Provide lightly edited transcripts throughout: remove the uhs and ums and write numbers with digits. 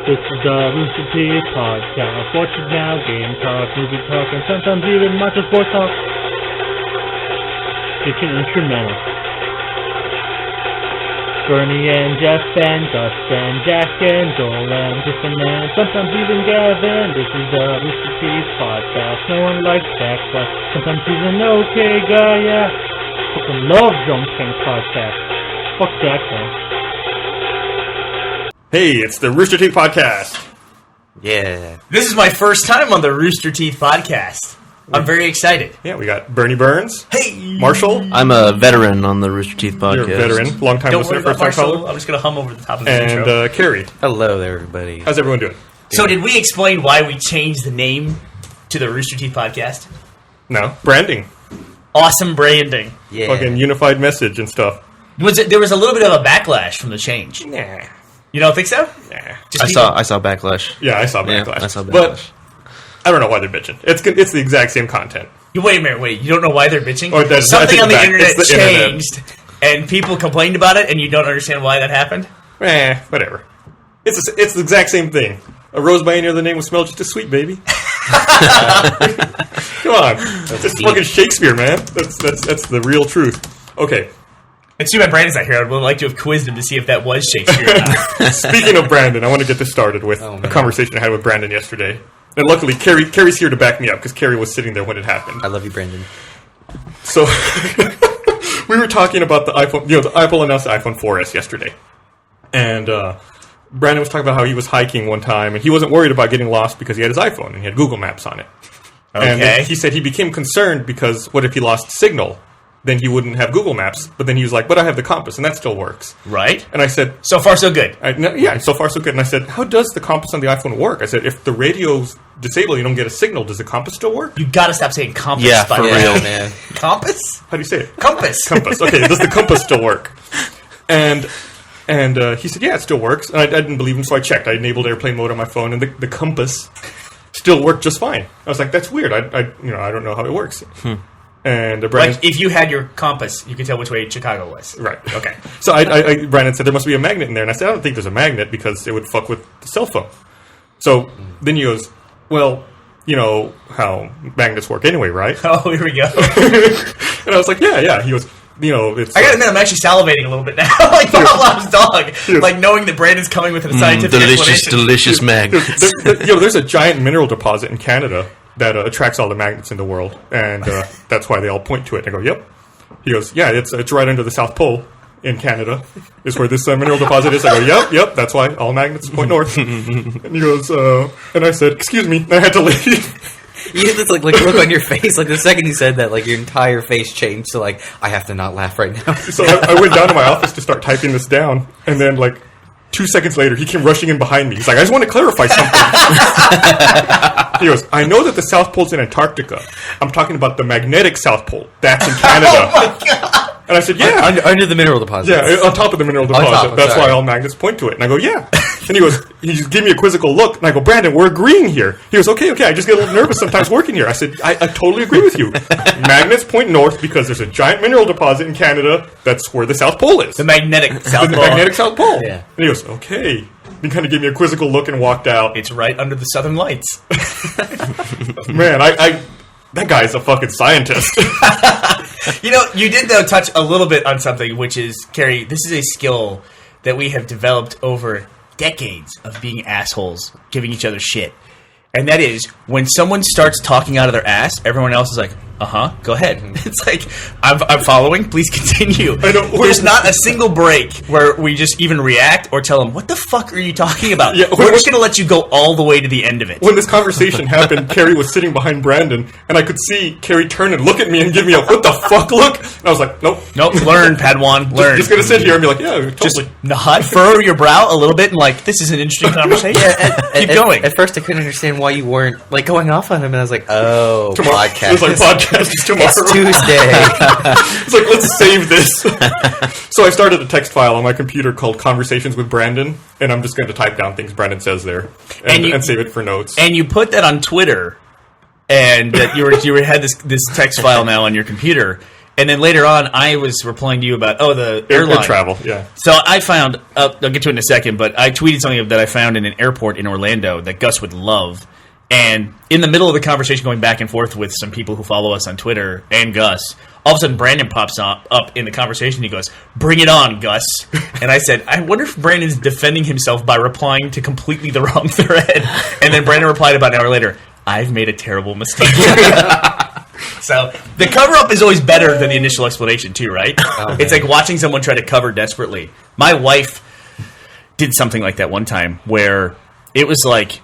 This is the Rooster Teeth Podcast. Watch it now, game talk, movie talk, and sometimes even macho sports talk. Featuring instrumental. Bernie and Jeff and Gus and Jack and Joel and Justin and sometimes even Gavin. This is the Rooster Teeth Podcast. No one likes Jack, but sometimes he's an okay guy, yeah. Fucking love Drunk King Podcast. Fuck Jack, man. Hey, it's the Rooster Teeth Podcast. Yeah. This is my first time on the Rooster Teeth Podcast. I'm very excited. Yeah, we got Bernie Burns. Hey! Marshall. I'm a veteran on the Rooster Teeth Podcast. You're a veteran. Long time Don't listener, worry about first time Marshall. caller. I'm just going to hum over the top of the intro. And Carrie. Hello there, everybody. How's everyone doing? So did we explain why we changed the name to the Rooster Teeth Podcast? No. Branding. Awesome branding. Yeah. Fucking unified message and stuff. There was a little bit of a backlash from the change. Nah. You don't think so? Nah. Just I saw backlash. Yeah, I saw Yeah, Backlash. I saw Backlash. But I don't know why they're bitching. It's the exact same content. Wait a minute, you don't know why they're bitching? Oh, I Something take on it the back. internet It's the internet. changed, and people complained about it, and you don't understand why that happened? Whatever. It's the exact same thing. A rose by any other name would smell just as sweet, baby. Come on. That's just fucking Shakespeare, man. That's the real truth. Okay. It's too bad Brandon's not here. I would like to have quizzed him to see if that was Shakespeare or not. Speaking of Brandon, I want to get this started with a conversation I had with Brandon yesterday. And luckily, Carrie's here to back me up, because Carrie was sitting there when it happened. I love you, Brandon. So, we were talking about the iPhone, the Apple announced the iPhone 4S yesterday. And Brandon was talking about how he was hiking one time, and he wasn't worried about getting lost because he had his iPhone, and he had Google Maps on it. Okay. And then he said he became concerned because what if he lost signal? Then he wouldn't have Google Maps. But then he was like, but I have the compass, and that still works. Right? And I said... So far, so good. Yeah, so far so good. And I said, how does the compass on the iPhone work? I said, if the radio's disabled, you don't get a signal, does the compass still work? You gotta stop saying compass. Yeah, by for the way. real, man. Compass? How do you say it? Compass. Compass. Okay, does the compass still work? And he said, yeah, it still works. And I didn't believe him, so I checked. I enabled airplane mode on my phone, and the compass still worked just fine. I was like, that's weird. I don't know how it works. And Brandon, Like, if you had your compass, you could tell which way Chicago was. right. Okay. So Brandon said there must be a magnet in there, and I said I don't think there's a magnet because it would fuck with the cell phone. So then he goes, well, you know how magnets work anyway, right? Oh, here we go. And I was like, yeah. He goes, it's. I gotta admit, I'm actually salivating a little bit now. Like Pavlov's dog. Like, knowing that Brandon's coming with a scientific explanation. Delicious magnets. There's a giant mineral deposit in Canada that attracts all the magnets in the world, and that's why they all point to it. And I go, yep. He goes, yeah, it's right under the South Pole in Canada, is where this mineral deposit is. I go, yep, that's why all magnets point north. And he goes, and I said, excuse me, I had to leave. You had this like look on your face, like the second you said that, like your entire face changed to like, I have to not laugh right now. So I went down to my office to start typing this down, and then 2 seconds later, he came rushing in behind me. He's like, I just want to clarify something. He goes, I know that the South Pole's in Antarctica. I'm talking about the magnetic South Pole. That's in Canada. Oh my god! And I said, yeah. Under the mineral deposit. Yeah, on top of the mineral deposit. top, That's sorry. why all magnets point to it. And I go, yeah. And he just gave me a quizzical look. And I go, Brandon, we're agreeing here. He goes, okay. I just get a little nervous sometimes working here. I said, I totally agree with you. Magnets point north because there's a giant mineral deposit in Canada. That's where the South Pole is. The magnetic South The Pole. magnetic South Pole. Yeah. And he goes, okay. He kind of gave me a quizzical look and walked out. It's right under the Southern Lights. Man, that guy's a fucking scientist. You did, though, touch a little bit on something, which is, Carrie, this is a skill that we have developed over decades of being assholes, giving each other shit. And that is, when someone starts talking out of their ass, everyone else is like, go ahead. It's like, I'm following, please continue. I know. There's not a single break where we just even react or tell them, what the fuck are you talking about? Yeah, We're just going to let you go all the way to the end of it. When this conversation happened, Carrie was sitting behind Brandon, and I could see Carrie turn and look at me and give me a what the fuck look. And I was like, nope. Nope, learn, Padawan, learn. Just gonna sit here and be like, yeah, totally. Just nod, furrow your brow a little bit, and this is an interesting conversation. Keep going. At first, I couldn't understand why you weren't going off on him, and I was like, oh, Tomorrow. podcast. It was like, podcast is tomorrow. It's Tuesday. It's like, let's save this. So I started a text file on my computer called Conversations with Brandon, and I'm just going to type down things Brandon says there and save it for notes. And you put that on Twitter, and that you had this text file now on your computer, And then later on, I was replying to you about, the Air airline. travel, yeah. So I found, I'll get to it in a second, but I tweeted something that I found in an airport in Orlando that Gus would love. And in the middle of the conversation going back and forth with some people who follow us on Twitter and Gus, all of a sudden Brandon pops up in the conversation. He goes, "Bring it on, Gus." And I said, I wonder if Brandon's defending himself by replying to completely the wrong thread. And then Brandon replied about an hour later, "I've made a terrible mistake." So the cover-up is always better than the initial explanation too, right? It's like watching someone try to cover desperately. My wife did something like that one time where it was like,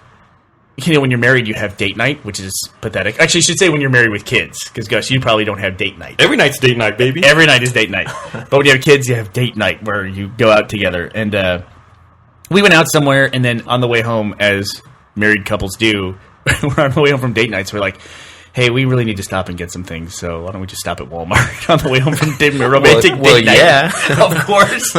when you're married, you have date night, which is pathetic. Actually, I should say when you're married with kids, because Gus, you probably don't have date night. Every night's date night, baby. Every night is date night. But when you have kids, you have date night where you go out together. And we went out somewhere, and then on the way home, as married couples do, we're on the way home from date nights. We're like, "Hey, we really need to stop and get some things, so why don't we just stop at Walmart on the way home from romantic date night?" yeah. Of course.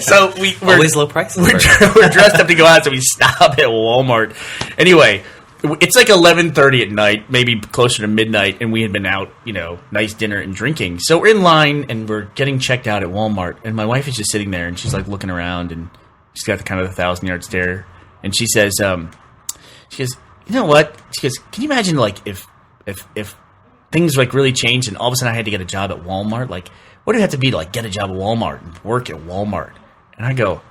So we're Always low prices. we're dressed up to go out, so we stop at Walmart. Anyway, it's like 11:30 at night, maybe closer to midnight, and we had been out, nice dinner and drinking. So we're in line, and we're getting checked out at Walmart, and my wife is just sitting there, and she's like looking around, and she's got the kind of the 1,000-yard stare, and she says, "You know what?" She goes, "Can you imagine like if things like really changed and all of a sudden I had to get a job at Walmart? Like, what would it have to be to like get a job at Walmart and work at Walmart?" And I go,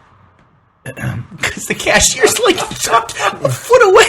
because the cashier's like a foot away.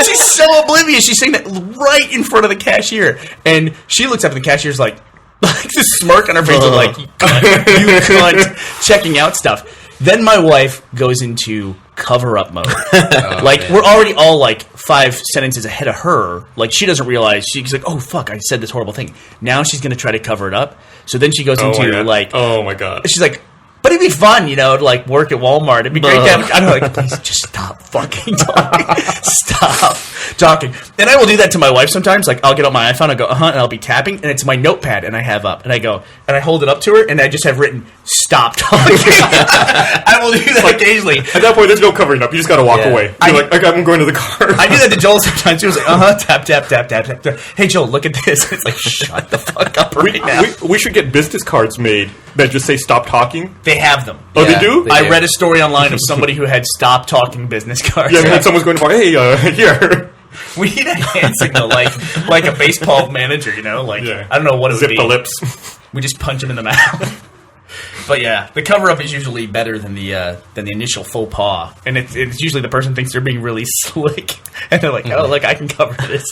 She's so oblivious. She's saying that right in front of the cashier. And she looks up and the cashier's like this smirk on her face of like, "You cunt," checking out stuff. Then my wife goes into cover-up mode. We're already all like 5 sentences ahead of her. Like, she doesn't realize. She's like, "Oh, fuck, I said this horrible thing." Now she's going to try to cover it up. So then she goes into like... Oh, my God. She's like, "But it'd be fun, to like work at Walmart. It'd be great to have..." I'm like, "Please, just stop fucking talking. Stop talking." And I will do that to my wife sometimes. Like, I'll get on my iPhone, I'll go, and I'll be tapping, and it's my notepad, and I have up, and I go, and I hold it up to her, and I just have written, "Stop talking." I will do that occasionally. At that point, there's no covering up. You just got to walk away. You're like, "Okay, I'm going to the car." I do that to Joel sometimes. He was like, tap, tap, tap, tap, tap, tap. "Hey, Joel, look at this." It's like, shut the fuck up right now. We should get business cards made that just say "Stop talking." They have them. Oh, they do? They I do. read a story online of somebody who had "Stop Talking" business cards. Yeah, and then someone's going to "Hey, here." We need a hand signal, like a baseball manager, Like, Yeah. I don't know what it would Zip be. the lips. We just punch him in the mouth. But yeah, the cover-up is usually better than the initial faux pas. And it's usually the person thinks they're being really slick. And they're like, "Oh, look, I can cover this."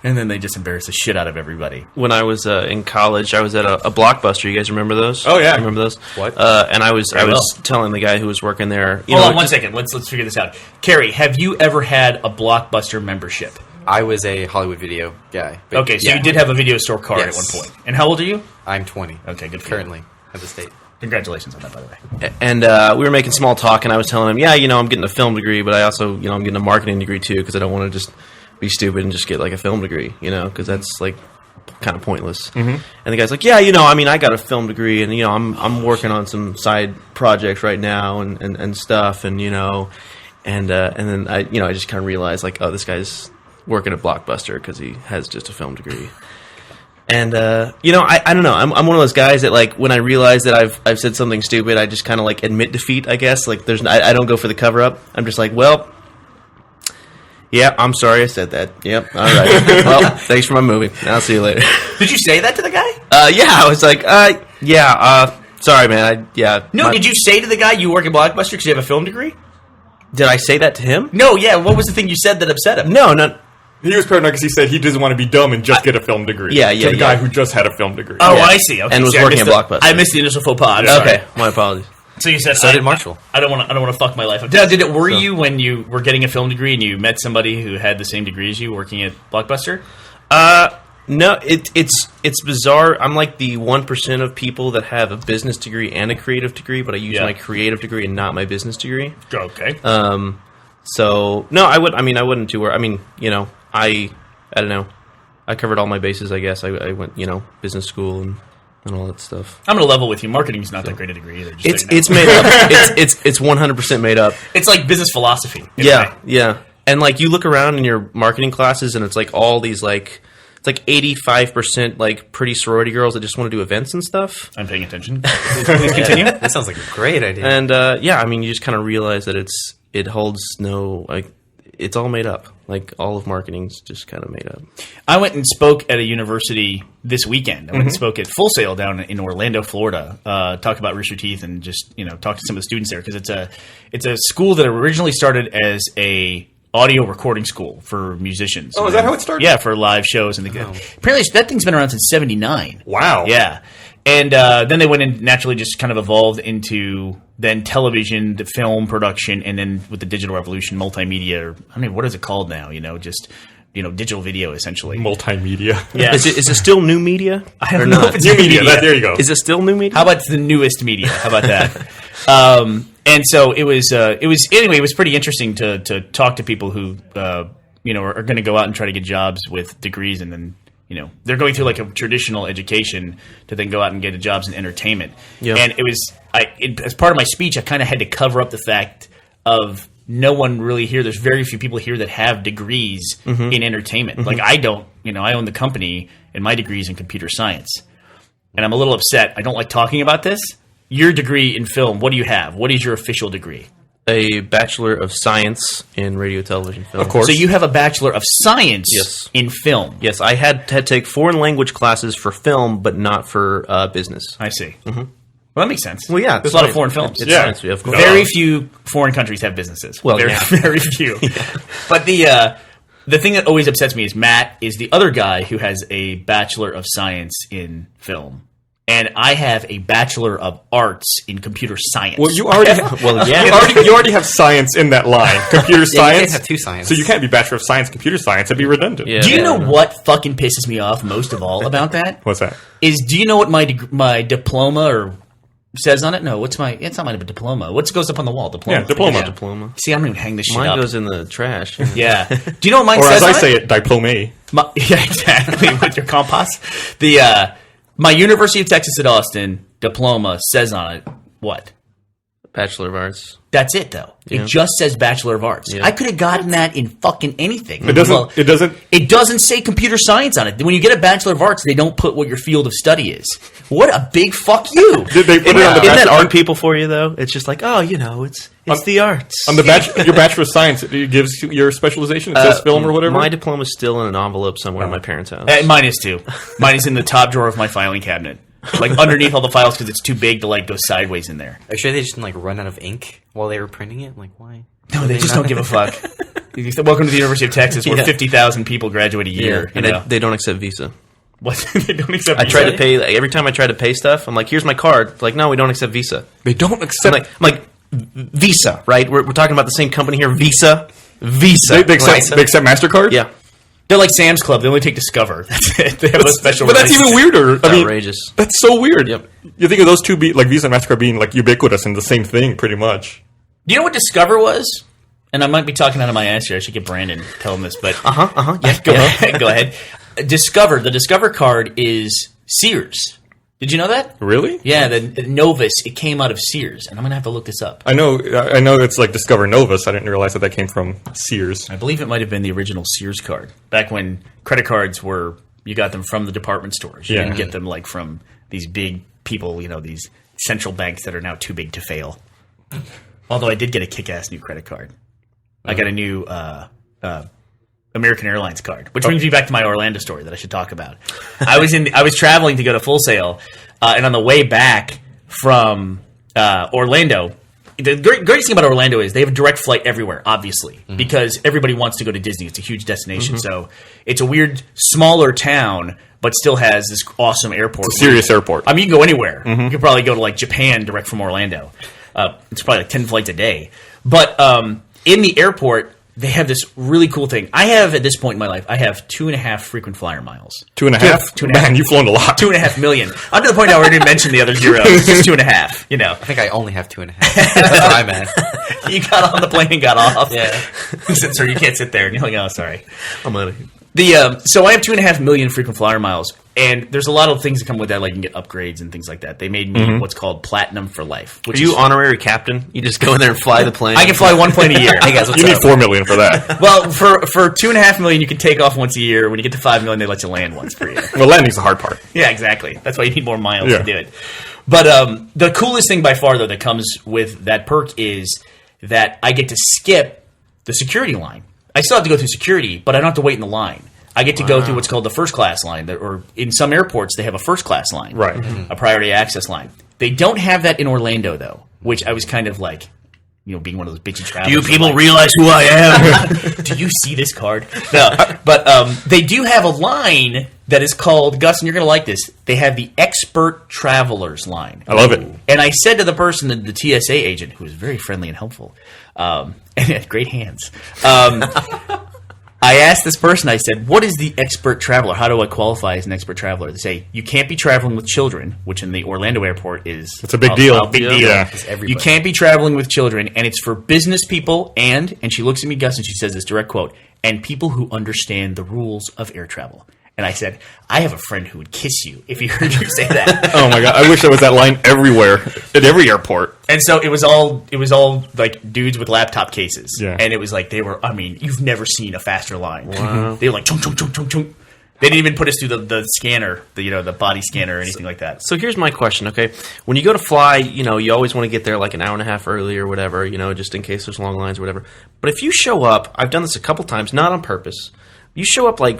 And then they just embarrass the shit out of everybody. When I was in college, I was at a Blockbuster. You guys remember those? Oh, yeah. You remember those? What? And I was well. telling the guy who was working there. Hold on one second. Let's figure this out. Carrie, have you ever had a Blockbuster membership? I was a Hollywood Video guy. But Okay, so yeah. you did have a video store card Yes. at one point. And how old are you? I'm 20. Okay, good for you. Currently at the state. Congratulations on that, by the way. And we were making small talk, and I was telling him, "Yeah, I'm getting a film degree, but I also, I'm getting a marketing degree too, because I don't want to just be stupid and just get like a film degree, because that's like kind of pointless." Mm-hmm. And the guy's like, "Yeah, I got a film degree, and I'm working on some side projects right now, and stuff, and and then I just kind of realized like, oh, this guy's working at Blockbuster because he has just a film degree." And I don't know. I'm one of those guys that like when I realize that I've said something stupid, I just kind of like admit defeat. I guess like I don't go for the cover up. I'm just like, well, yeah, I'm sorry I said that. Yep, all right. Well, thanks for my movie. I'll see you later. Did you say that to the guy? Yeah, I was like, sorry, man. Did you say to the guy you work at Blockbuster because you have a film degree? Did I say that to him? No, yeah. What was the thing you said that upset him? No. He was paranoid because he said he doesn't want to be dumb and just get a film degree. Yeah, To the guy who just had a film degree. Oh, Yeah. I see. Okay, And was I working missed at Blockbuster. I missed the initial faux pas. I'm sorry. Okay, my apologies. So you said So did Marshall. I don't want to fuck my life up. Did it worry you when you were getting a film degree and you met somebody who had the same degree as you working at Blockbuster? No, it's bizarre. I'm like the 1% of people that have a business degree and a creative degree, but I use my creative degree and not my business degree. Okay. So no, I wouldn't too worry. I mean, I don't know. I covered all my bases, I guess. I went, business school and all that stuff. I'm going to level with you. Marketing's not that great a degree either. Just so It's you know. made up. It's 100% made up. It's like business philosophy. in a Yeah, way. yeah. And like you look around in your marketing classes, and it's like all these like it's like 85% like pretty sorority girls that just want to do events and stuff. I'm paying attention. Please continue. That sounds like a great idea. And yeah, I mean, you just kind of realize that it holds no like. It's all made up. Like, all of marketing's just kind of made up. I went and spoke at a university this weekend. I went and spoke at Full Sail down in Orlando, Florida. Talk about Rooster Teeth and just, talk to some of the students there, because it's a school that originally started as a audio recording school for musicians. Oh, is that how it started? Yeah, for live shows. And apparently that thing's been around since '79. Wow. Yeah. And then they went and naturally just kind of evolved into then television, the film production, and then with the digital revolution, multimedia. Or, I mean, what is it called now? Just digital video essentially. Multimedia. Yeah. Is it still new media? I don't or know not? if it's New media. There you go. Is it still new media? How about the newest media? How about that? And so it was pretty interesting to talk to people who are going to go out and try to get jobs with degrees, and then they're going through like a traditional education to then go out and get jobs in entertainment. Yeah. And it was as part of my speech, I kind of had to cover up the fact of no one really here. There's very few people here that have degrees in entertainment. Like I don't. I own the company, and my degree is in computer science. And I'm a little upset. I don't like talking about this. Your degree in film, what do you have? What is your official degree? A Bachelor of Science in Radio, Television, Film. Of course. So you have a Bachelor of Science Yes. in film. Yes, I had to take foreign language classes for film, but not for business. I see. Well, that makes sense. Well, yeah, There's a lot of foreign films. It's Yeah. science, of course. Very few foreign countries have businesses. Well, very, yeah. very few. But the thing that always upsets me is Matt is the other guy who has a Bachelor of Science in film. And I have a Bachelor of Arts in computer science. Well, you already Well, yeah. you already have science in that line. Computer Yeah, you science. can't have two science. So you can't be Bachelor of Science, Computer Science. It'd be redundant. Yeah. Do you know what fucking pisses me off most of all about that? What's that? Do you know what my diploma or says on it? No, it's not my diploma. What goes up on the wall? Diploma. Yeah, diploma. Diploma. See, I don't even hang this shit Mine up. goes in the trash. Yeah. Do you know what mine Or says as I on say it? it, diplome. Yeah, exactly. With your compost. My University of Texas at Austin diploma says on it what? Bachelor of Arts. That's it, though. Yeah. It just says Bachelor of Arts. Yeah. I could have gotten that in fucking anything. It doesn't. Well, it doesn't. it doesn't say computer science on it. When you get a Bachelor of Arts, they don't put what your field of study is. What a big fuck you. Did they put it on the Isn't that Bachelor? art people for you though? It's just like, oh, it's the arts. On the your Bachelor of Science, it gives you your specialization. It says film or whatever. My diploma's still in an envelope somewhere in my parents' house. Mine is too. Mine is in the top drawer of my filing cabinet. Like underneath all the files because it's too big to like go sideways in there. Are you sure they just didn't run out of ink while they were printing it? Like, why? No, they just don't give a fuck. Welcome to the University of Texas, where Yeah. 50,000 people graduate a year. and they don't accept Visa. What? They don't accept. I try Visa? to pay every time I try to pay stuff. I'm like, here's my card. It's like, no, we don't accept Visa. They don't I'm accept. like Visa, right? We're talking about the same company here. Visa. They accept Mastercard. Yeah, They're like Sam's Club. They only take Discover. That's it. They have a special. But that's even weirder. it's I mean, outrageous. that's so weird. Yep. You think of those two like Visa and Mastercard being like ubiquitous and the same thing, pretty much. Do you know what Discover was? And I might be talking out of my ass here. I should get Brandon to tell him this, but Yeah, go ahead. Go ahead. Discover. The Discover card is Sears. Did you know that? Really? Yeah, the Novus. It came out of Sears, and I'm gonna have to look this up. I know it's like Discover Novus. I didn't realize that came from Sears. I believe it might have been the original Sears card back when credit cards were. You got them from the department stores. You Yeah. didn't get them like from these big people. These central banks that are now too big to fail. Although I did get a kick-ass new credit card. I got a new American Airlines card, which brings me back to my Orlando story that I should talk about. I was traveling to go to Full Sail, and on the way back from Orlando, the greatest thing about Orlando is they have a direct flight everywhere, obviously, because everybody wants to go to Disney. It's a huge destination, so it's a weird, smaller town, but still has this awesome airport. It's a serious airport. I mean, you can go anywhere. You could probably go to like Japan direct from Orlando. It's probably like 10 flights a day. But in the airport, they have this really cool thing. I have, at this point in my life, I have 2.5 frequent flyer miles. 2.5. 2.5. Man, you've flown a lot. 2.5 million. I'm to the point now where I didn't mention the other zeros. It's just 2.5, I think I only have 2.5. That's what I'm at. You got on the plane and got off. Yeah. He said, sir, you can't sit there. And you're like, oh, sorry. I'm out of here. So I have 2.5 million frequent flyer miles. And there's a lot of things that come with that, like you can get upgrades and things like that. They made me what's called Platinum for Life. Are you honorary captain? You just go in there and fly the plane? I can fly one plane a year. Hey guys, what's You need up? $4 million for that. Well, for $2.5 million, you can take off once a year. When you get to $5 million, they let you land once per year. Well, landing's the hard part. Yeah, exactly. That's why you need more miles Yeah. to do it. But the coolest thing by far, though, that comes with that perk is that I get to skip the security line. I still have to go through security, but I don't have to wait in the line. I get to go through what's called the first class line, or in some airports they have a first class line, Right. A priority access line. They don't have that in Orlando though, which I was kind of like, being one of those bitchy travelers. Do you people like, realize who I am? do you see this card? No, but they do have a line that is called, Gus, and you're going to like this. They have the expert travelers line. I love it. And I said to the person, the TSA agent, who was very friendly and helpful, and had great hands. I asked this person, I said, what is the expert traveler? How do I qualify as an expert traveler? They say, you can't be traveling with children, which in the Orlando airport is... It's a big deal. A big deal. Yeah. You can't be traveling with children, and it's for business people and she looks at me, Gus, and she says this direct quote, and people who understand the rules of air travel. And I said, I have a friend who would kiss you if he heard you say that. Oh my god! I wish there was that line everywhere at every airport. And so it was all like dudes with laptop cases. Yeah. And it was like you've never seen a faster line. Wow. They were like chung chung chung chung chung. They didn't even put us through the scanner, the body scanner or anything like that. So here's my question, okay? When you go to fly, you always want to get there like an hour and a half early or whatever, just in case there's long lines or whatever. But if you show up, I've done this a couple times, not on purpose. You show up like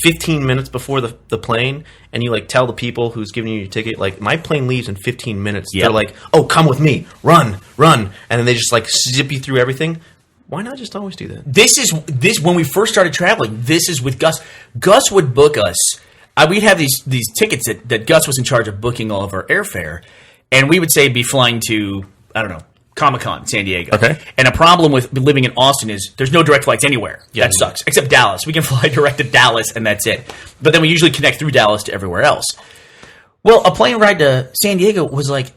15 minutes before the plane, and you like tell the people who's giving you your ticket, like, my plane leaves in 15 minutes. Yep. They're like, oh, come with me, run, and then they just like zip you through everything. Why not just always do that? This when we first started traveling, this is with Gus. Gus would book us. We'd have these tickets that Gus was in charge of booking all of our airfare, and we would say be flying to, I don't know, Comic-Con, San Diego. Okay. And a problem with living in Austin is there's no direct flights anywhere. Yeah. That sucks. Except Dallas. We can fly direct to Dallas, and that's it. But then we usually connect through Dallas to everywhere else. Well, a plane ride to San Diego was like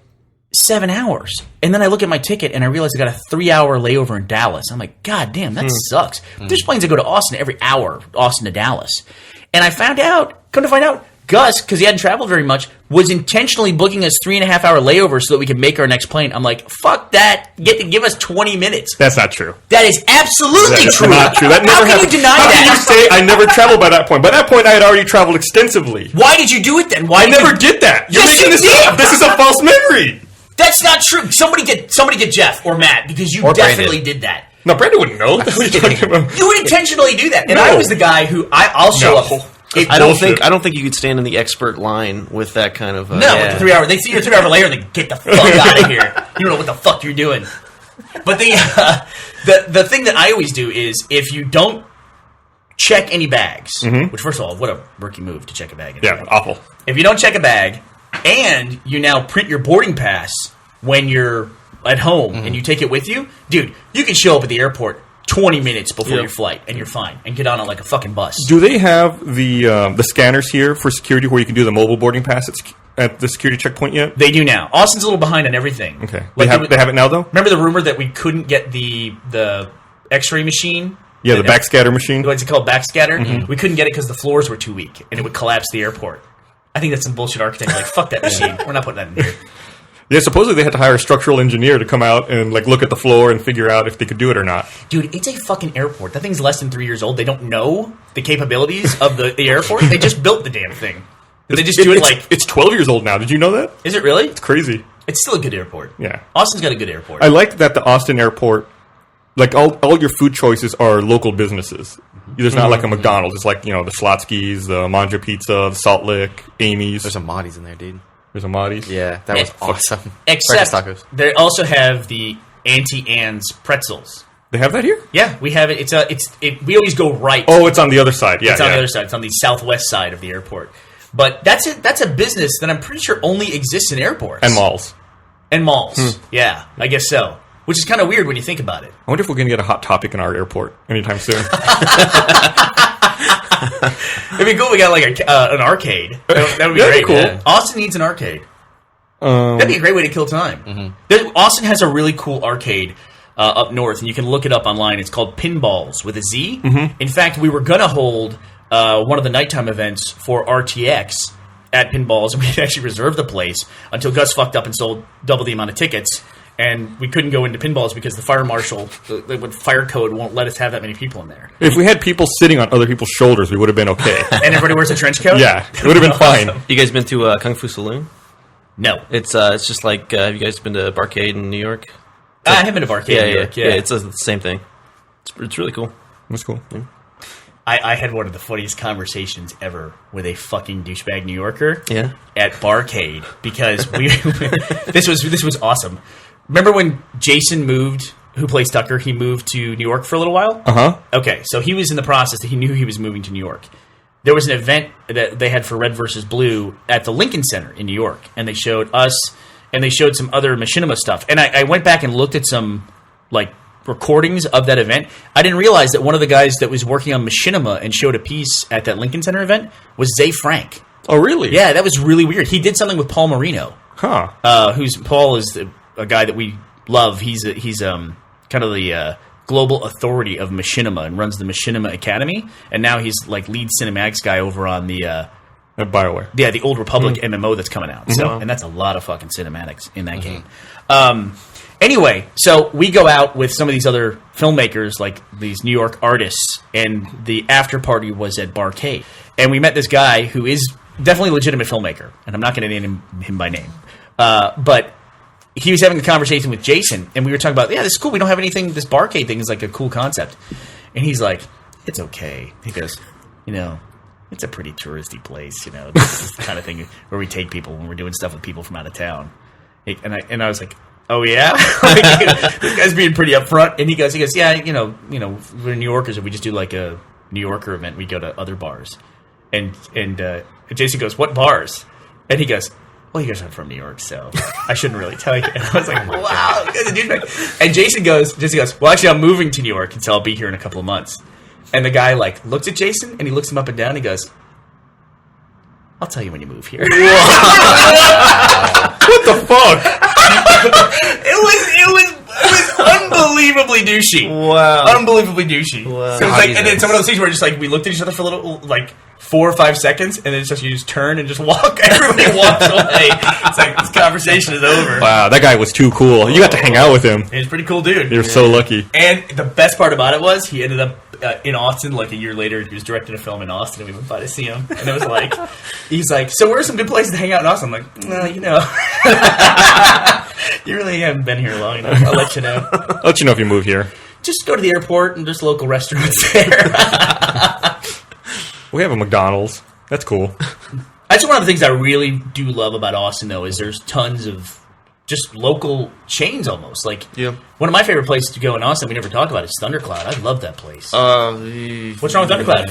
7 hours. And then I look at my ticket, and I realize I got a 3-hour layover in Dallas. I'm like, God damn, that sucks. There's planes that go to Austin every hour, Austin to Dallas. And I come to find out, Gus, because he hadn't traveled very much, was intentionally booking us 3.5-hour layovers so that we could make our next plane. I'm like, fuck that. Give us 20 minutes. That's not true. That is absolutely That's true. not true. That never How can happened. you deny How can you that? say I never traveled by that point? By that point, I had already traveled extensively. Why did you do it then? Why I did never you- did that. You're Yes, making you this did. up. This is a false memory. That's not true. Somebody get Jeff or Matt because you Or definitely Brandon. did that. No, Brandon wouldn't know. What are you talking about? You would intentionally do that. And No. I was the guy who I'll show No. up. I don't Bullshit. think you could stand in the expert line with that kind of. No, with the 3 hour. They see your 3 hour layer and they get the fuck out of here. You don't know what the fuck you're doing. But the thing that I always do is if you don't check any bags, which first of all, what a rookie move to check a bag. Yeah, awful. If you don't check a bag and you now print your boarding pass when you're at home and you take it with you, dude, you can show up at the airport 20 minutes before Yep. your flight and you're fine and get on like a fucking bus. Do they have the scanners here for security where you can do the mobile boarding pass at the security checkpoint yet? They do now. Austin's a little behind on everything. Okay. Like They have it now, though? Remember the rumor that we couldn't get the X-ray machine? Yeah, the backscatter machine. What's it called? Backscatter? We couldn't get it because the floors were too weak and it would collapse the airport. I think that's some bullshit architect. Like, fuck that machine. We're not putting that in here. Yeah, supposedly they had to hire a structural engineer to come out and like look at the floor and figure out if they could do it or not. Dude, it's a fucking airport. That thing's less than 3 years old. They don't know the capabilities of the airport. They just built the damn thing. They just do it like... It's 12 years old now. Did you know that? Is it really? It's crazy. It's still a good airport. Yeah. Austin's got a good airport. I like that the Austin airport, like all your food choices are local businesses. There's not like a McDonald's. It's like, the Slotsky's, the Manja Pizza, the Salt Lick, Amy's. There's some Mahdi's in there, dude. There's a Mahdi's. Yeah, that was Yeah. awesome. Except Breakfast tacos. they also have the Auntie Anne's pretzels. They have that here? Yeah, we have it. We always go right. Oh, it's on the other side. Yeah, It's on yeah. the other side. It's on the southwest side of the airport. But that's a business that I'm pretty sure only exists in airports. And malls. And malls. Yeah, I guess so. Which is kind of weird when you think about it. I wonder if we're going to get a Hot Topic in our airport anytime soon. It'd be cool. We got like an arcade. That would be That'd be great. cool. Yeah. Austin needs an arcade. That'd be a great way to kill time. Austin has a really cool arcade up north, and you can look it up online. It's called Pinballs with a Z. In fact, we were going to hold one of the nighttime events for RTX at Pinballs, and we had actually reserved the place until Gus fucked up and sold double the amount of tickets, and we couldn't go into Pinballs because the fire marshal, the fire code won't let us have that many people in there. If we had people sitting on other people's shoulders, we would have been okay. And everybody wears a trench coat? Yeah, it would have been fine. You guys been to Kung Fu Saloon? No. It's just like, have you guys been to Barcade in New York? I haven't been to Barcade in New York. Yeah, it's the same thing. It's really cool. That's cool. I had one of the funniest conversations ever with a fucking douchebag New Yorker Yeah. at Barcade because we this was awesome. Remember when Jason moved, who plays Tucker, he moved to New York for a little while? Uh-huh. Okay, so he was in the process that he knew he was moving to New York. There was an event that they had for Red versus Blue at the Lincoln Center in New York, and they showed us, and they showed some other Machinima stuff. And I went back and looked at some, like, recordings of that event. I didn't realize that one of the guys that was working on Machinima and showed a piece at that Lincoln Center event was Zay Frank. Oh, really? Yeah, that was really weird. He did something with Paul Marino. Huh. Paul is a guy that we love. He's kind of the global authority of Machinima and runs the Machinima Academy. And now he's like lead cinematics guy over on the At BioWare. the Old Republic MMO that's coming out. So, and that's a lot of fucking cinematics in that game. Anyway, so we go out with some of these other filmmakers, like these New York artists, and the after party was at Barcade. And we met this guy who is definitely a legitimate filmmaker, and I'm not going to name him by name. But he was having a conversation with Jason, and we were talking about, yeah, this is cool. We don't have anything. This Barcade thing is like a cool concept. And he's like, it's okay. He goes, it's a pretty touristy place. This is the kind of thing where we take people when we're doing stuff with people from out of town. And I was like, oh yeah, this guy's being pretty upfront. And he goes, yeah, we're New Yorkers, and we just do like a New Yorker event. We go to other bars, and Jason goes, what bars? And he goes, well, you guys aren't from New York, so I shouldn't really tell you. And I was like, wow, you guys are douchebag. And Jason goes, well, actually, I'm moving to New York, and so I'll be here in a couple of months. And the guy like looks at Jason, and he looks him up and down, and he goes, I'll tell you when you move here. What the fuck? It was unbelievably douchey. Wow. Unbelievely douchey. Wow. So it was like, and then some of those things where just like we looked at each other for a little, like 4 or 5 seconds, and then it's just you just turn and just walk. Everybody walks away. It's like this conversation is over. Wow, that guy was too cool. You got to hang out with him. He's a pretty cool dude. You're so lucky. And the best part about it was he ended up in Austin like a year later. He was directing a film in Austin, and we went by to see him. And it was like, he's like, so where are some good places to hang out in Austin? I'm like, no, you really haven't been here long enough. I'll let you know. I'll let you know if you move here. Just go to the airport and there's local restaurants there. We have a McDonald's. That's cool. That's one of the things I really do love about Austin, though, is there's tons of just local chains almost. Like, one of my favorite places to go in Austin we never talk about is Thundercloud. I love that place. What's wrong with Thundercloud?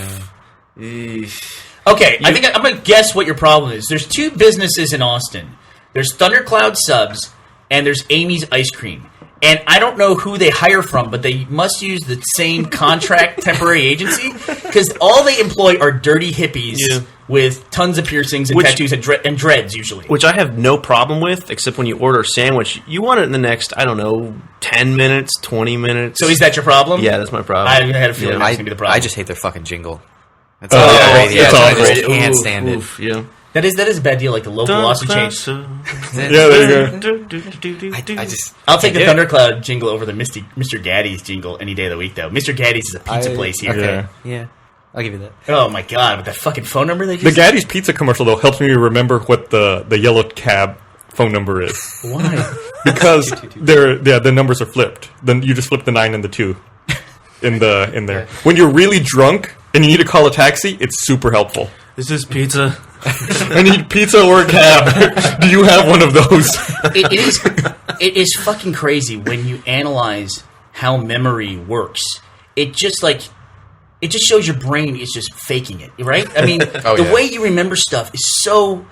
Okay, I think I'm going to guess what your problem is. There's 2 businesses in Austin. There's Thundercloud Subs, and there's Amy's Ice Cream. And I don't know who they hire from, but they must use the same contract temporary agency, because all they employ are dirty hippies with tons of piercings and tattoos and dreads, usually. Which I have no problem with, except when you order a sandwich, you want it in the next, 10 minutes, 20 minutes. So is that your problem? Yeah, that's my problem. I had a feeling that was going to be the problem. I just hate their fucking jingle. That's crazy. I awful. just can't stand it. Yeah. That is a bad deal, like the local Austin change. Yeah, there you go. I'll take the Thundercloud jingle over the Mr. Gaddy's jingle any day of the week, though. Mr. Gaddy's is a pizza place here. Yeah. Yeah, I'll give you that. Oh my god, with that fucking phone number they The just... Gaddy's Pizza commercial, though, helps me remember what the yellow cab phone number is. Why? Because the numbers are flipped. Then you just flip the 9 and the 2 in there. When you're really drunk and you need to call a taxi, it's super helpful. Is this pizza? I need pizza or a cab. Do you have one of those? It is fucking crazy when you analyze how memory works. It just shows your brain is just faking it, right? I mean, the way you remember stuff is so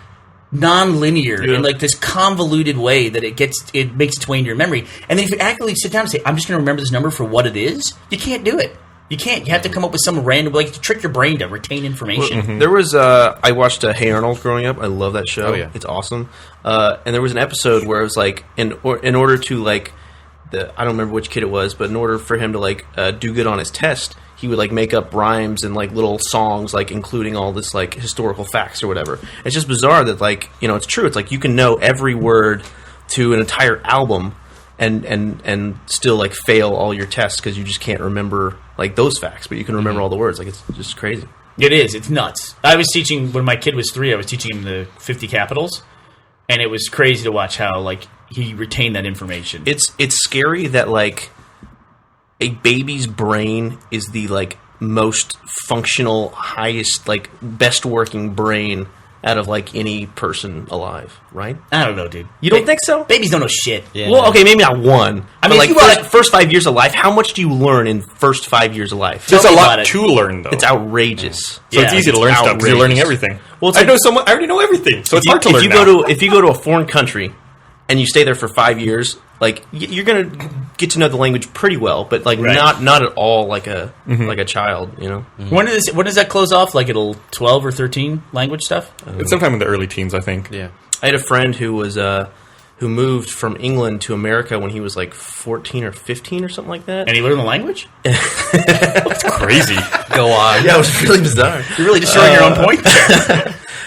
non-linear in like this convoluted way that it makes its way into your memory. And then if you actually sit down and say, I'm just going to remember this number for what it is, you can't do it. You can't. You have to come up with some random, to trick your brain to retain information. There was, I watched Hey Arnold growing up. I love that show. Oh, yeah. It's awesome. And there was an episode where it was like, in order to I don't remember which kid it was, but in order for him to like do good on his test, he would like make up rhymes and like little songs, like including all this like historical facts or whatever. It's just bizarre that like, you know, it's true. It's like you can know every word to an entire album and still like fail all your tests because you just can't remember like those facts, but you can remember all the words. Like it's just crazy. It is. It's nuts. I was teaching when my kid was 3. I was teaching him the 50 capitals, and it was crazy to watch how like he retained that information. It's scary that like a baby's brain is the like most functional, highest, like best working brain out of like any person alive, right? I don't know, dude. You don't think so? Babies don't know shit. Yeah. Well, okay, maybe not one. I I mean, mean, if like you first 5 years of life, how much do you learn in first 5 years of life? There's Tell a me about lot it. to learn, though. It's outrageous. So Yeah, it's easy to it's learn stuff because you're learning outrageous. everything. Well, it's I like- know someone. I already know everything, so it's hard to learn. If you go to a foreign country and you stay there for 5 years, like you're gonna get to know the language pretty well, but like Right. not at all like a child, you know. When does that close off? Like it'll 12 or 13 language stuff? It's sometime in the early teens, I think. Yeah. I had a friend who was who moved from England to America when he was like 14 or 15 or something like that. And he learned the language? It's crazy. Go on. Yeah, it was really bizarre. You're really destroying your own point?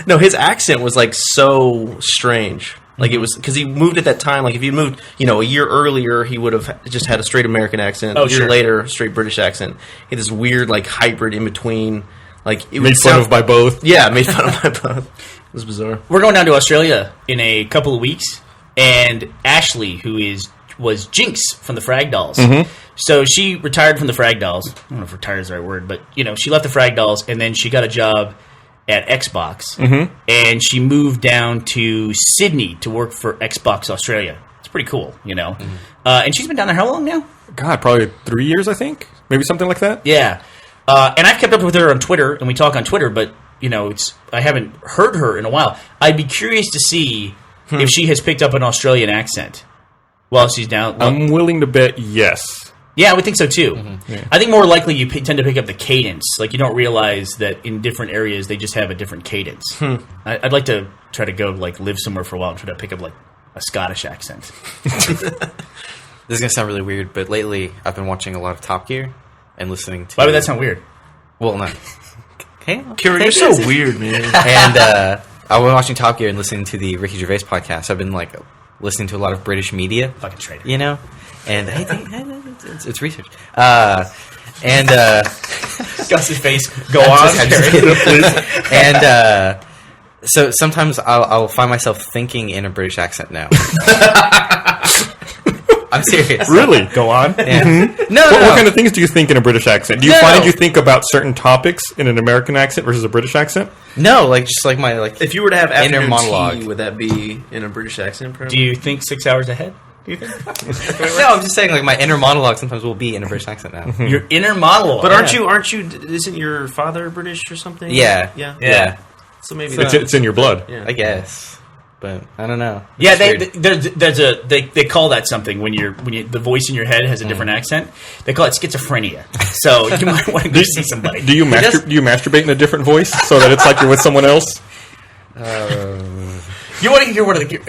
No, his accent was like so strange. Like it was because he moved at that time. Like if he moved, you know, a year earlier, he would have just had a straight American accent. Oh, a year sure. later, a straight British accent. He had this weird like hybrid in between. Like it Made would fun sound- of by both. Yeah, made fun of by both. It was bizarre. We're going down to Australia in a couple of weeks, and Ashley, who was Jinx from the Frag Dolls. So she retired from the Frag Dolls. I don't know if retired is the right word, but you know, she left the Frag Dolls, and then she got a job at Xbox, and she moved down to Sydney to work for Xbox Australia. It's pretty cool, you know. And she's been down there how long now? God, probably 3 years, I think. Maybe something like that. Yeah. And I've kept up with her on Twitter, and we talk on Twitter, but, you know, I haven't heard her in a while. I'd be curious to see if she has picked up an Australian accent while she's down. I'm willing to bet yes. Yeah, I would think so, too. I think more likely you tend to pick up the cadence. Like, you don't realize that in different areas they just have a different cadence. I'd like to try to go, like, live somewhere for a while and try to pick up, like, a Scottish accent. This is going to sound really weird, but lately I've been watching a lot of Top Gear and listening to... Why would that sound weird? Well, no. Okay. Kieran, you're so weird, man. And I've been watching Top Gear and listening to the Ricky Gervais podcast. I've been, like, listening to a lot of British media. Fucking traitor. You know? And it's research. And Gus's face. Go on, I'm just Terry. kidding. And so sometimes I'll find myself thinking in a British accent now. I'm serious. Really? Go on. Yeah. No, What kind of things do you think in a British accent? Do you No. find you think about certain topics in an American accent versus a British accent? No, like just like my like. If you were to have Inner afternoon monologue. tea, would that be in a British accent? Probably? Do you think 6 hours ahead? Do you think? No, I'm just saying like my inner monologue sometimes will be in a British accent now. Your inner monologue. But aren't you? Isn't your father British or something? Yeah. Yeah. Yeah, So maybe It's in your blood. yeah. I guess, but I don't know. Yeah, It's weird. they call that something when the voice in your head has a different accent. They call it schizophrenia. So you might want to go see somebody. Do you masturbate in a different voice so that it's like you're with someone else? You want to hear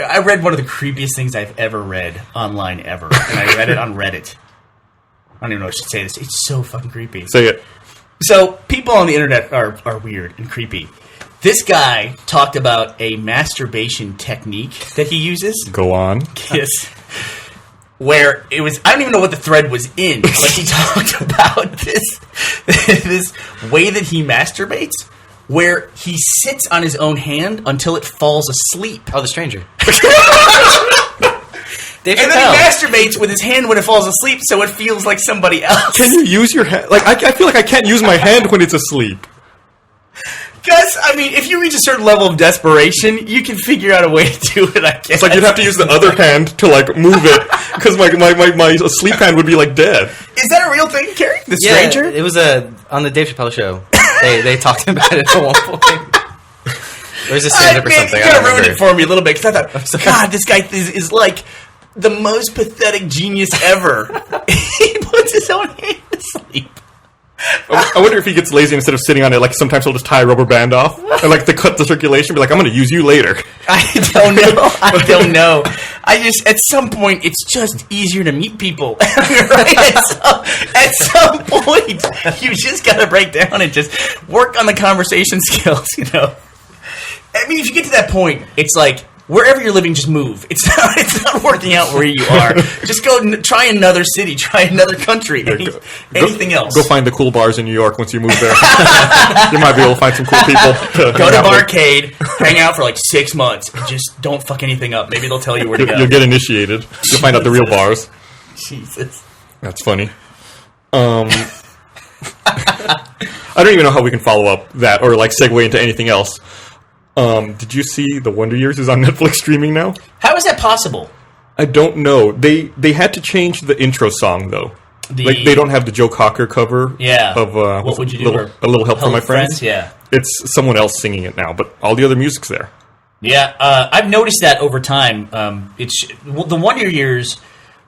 I read one of the creepiest things I've ever read online ever, and I read it on Reddit. I don't even know if I should say this. It's so fucking creepy. Say it. So people on the internet are weird and creepy. This guy talked about a masturbation technique that he uses. Go on. Yes. Where it was, I don't even know what the thread was in, but he talked about this way that he masturbates, where he sits on his own hand until it falls asleep. Oh, The Stranger. Dave And then Chappelle. he masturbates with his hand when it falls asleep, so it feels like somebody else. Can you use your hand? Like I feel like I can't use my hand when it's asleep. Gus, I mean, if you reach a certain level of desperation, you can figure out a way to do it, I guess. It's like you'd have to use the other hand to like move it because my sleep hand would be like dead. Is that a real thing, Carrie? The Yeah, stranger? it was on the Dave Chappelle show. They talked about it at one point. There's a stand up or Man, something. you I gotta don't ruin remember. it for me a little bit, because I thought, sorry. God, this guy is like the most pathetic genius ever. He puts his own hand to sleep. I wonder if he gets lazy instead of sitting on it. Like sometimes he'll just tie a rubber band off and like to cut the circulation. Be like, I'm going to use you later. I don't know. I just at some point it's just easier to meet people. Right? At some point, you just got to break down and just work on the conversation skills. You know. I mean, if you get to that point, it's like wherever you're living, just move. It's not working out where you are. Just go try another city, try another country, anything else. Go find the cool bars in New York once you move there. You might be able to find some cool people. Go to Barcade, hang out for like 6 months, and just don't fuck anything up. Maybe they'll tell you where to go. You'll get initiated. You'll find out the real bars. Jesus. That's funny. I don't even know how we can follow up that or like segue into anything else. Did you see The Wonder Years is on Netflix streaming now? How is that possible? I don't know. They had to change the intro song though. Like they don't have the Joe Cocker cover. Yeah. Of what would you do? A little help from my friends. Yeah. It's someone else singing it now, but all the other music's there. Yeah, I've noticed that over time. It's The Wonder Years.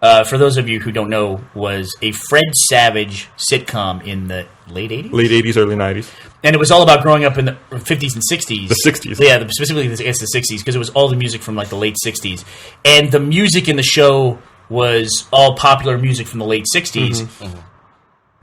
For those of you who don't know, was a Fred Savage sitcom in the late 80s? Late 80s, early 90s. And it was all about growing up in the 50s and 60s. The 60s. Yeah, specifically it's the 60s, because it was all the music from like the late 60s. And the music in the show was all popular music from the late 60s. Mm-hmm.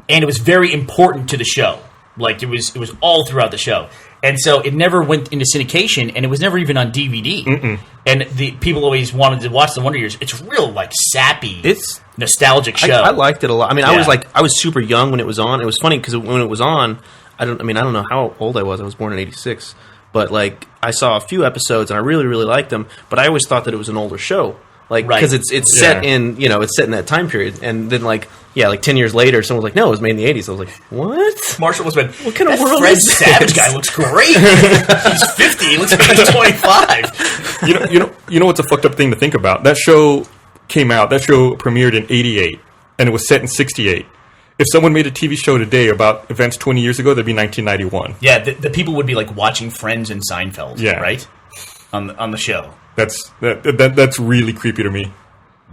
And it was very important to the show. Like, it was all throughout the show. And so it never went into syndication, and it was never even on DVD. Mm-mm. And the people always wanted to watch The Wonder Years. It's real, like, sappy, it's nostalgic show. I liked it a lot. I mean, Yeah. I was super young when it was on. It was funny because when it was on, I don't know how old I was. I was born in '86, but like I saw a few episodes and I really really liked them. But I always thought that it was an older show, like because it's set in it's set in that time period. And then like 10 years later, someone was like, no, it was made in the '80s. I was like, what? Marshall was been, what kind of world Fred is this? Savage guy looks great. He's 50. He looks like he's 25. You know what's a fucked up thing to think about? That show premiered in '88, and it was set in '68. If someone made a TV show today about events 20 years ago, that'd be 1991. Yeah, the people would be like watching Friends and Seinfeld, right? On the show. That's really creepy to me.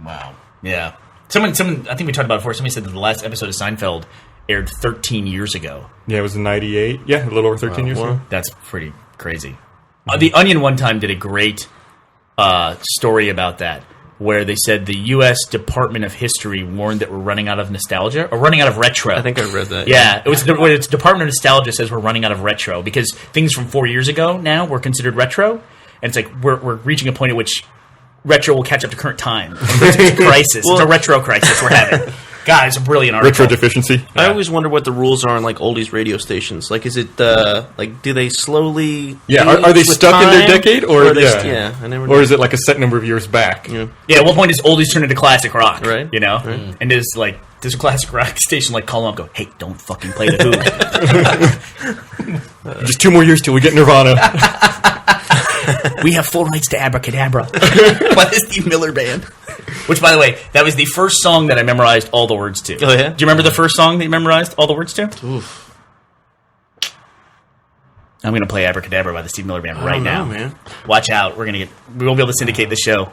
Wow. Yeah. Someone, I think we talked about it before. Somebody said that the last episode of Seinfeld aired 13 years ago. Yeah, it was in '98. Yeah, a little over 13 years ago. That's pretty crazy. The Onion one time did a great story about that, where they said the U.S. Department of History warned that we're running out of nostalgia, or running out of retro. I think I read that. Yeah, it was it's Department of Nostalgia says we're running out of retro, because things from 4 years ago now were considered retro, and it's like we're reaching a point at which retro will catch up to current time. It's a crisis. It's a retro crisis we're having. God, it's a brilliant article. Retro deficiency. I always wonder what the rules are on like oldies radio stations. Like, is it like do they slowly? Yeah, are they with stuck in their time? decade, or I never. Or is it like a set number of years back? Yeah. Yeah, at what point does oldies turn into classic rock? Right. You know? Right. And does a classic rock station like call them up and go, hey, don't fucking play the Who. Just 2 more years till we get Nirvana. We have full rights to Abracadabra by the Steve Miller Band. Which, by the way, that was the first song that I memorized all the words to. Oh, yeah? Do you remember the first song that you memorized all the words to? Oof. I'm going to play Abracadabra by the Steve Miller Band right now. Man. Watch out. We won't be able to syndicate this show.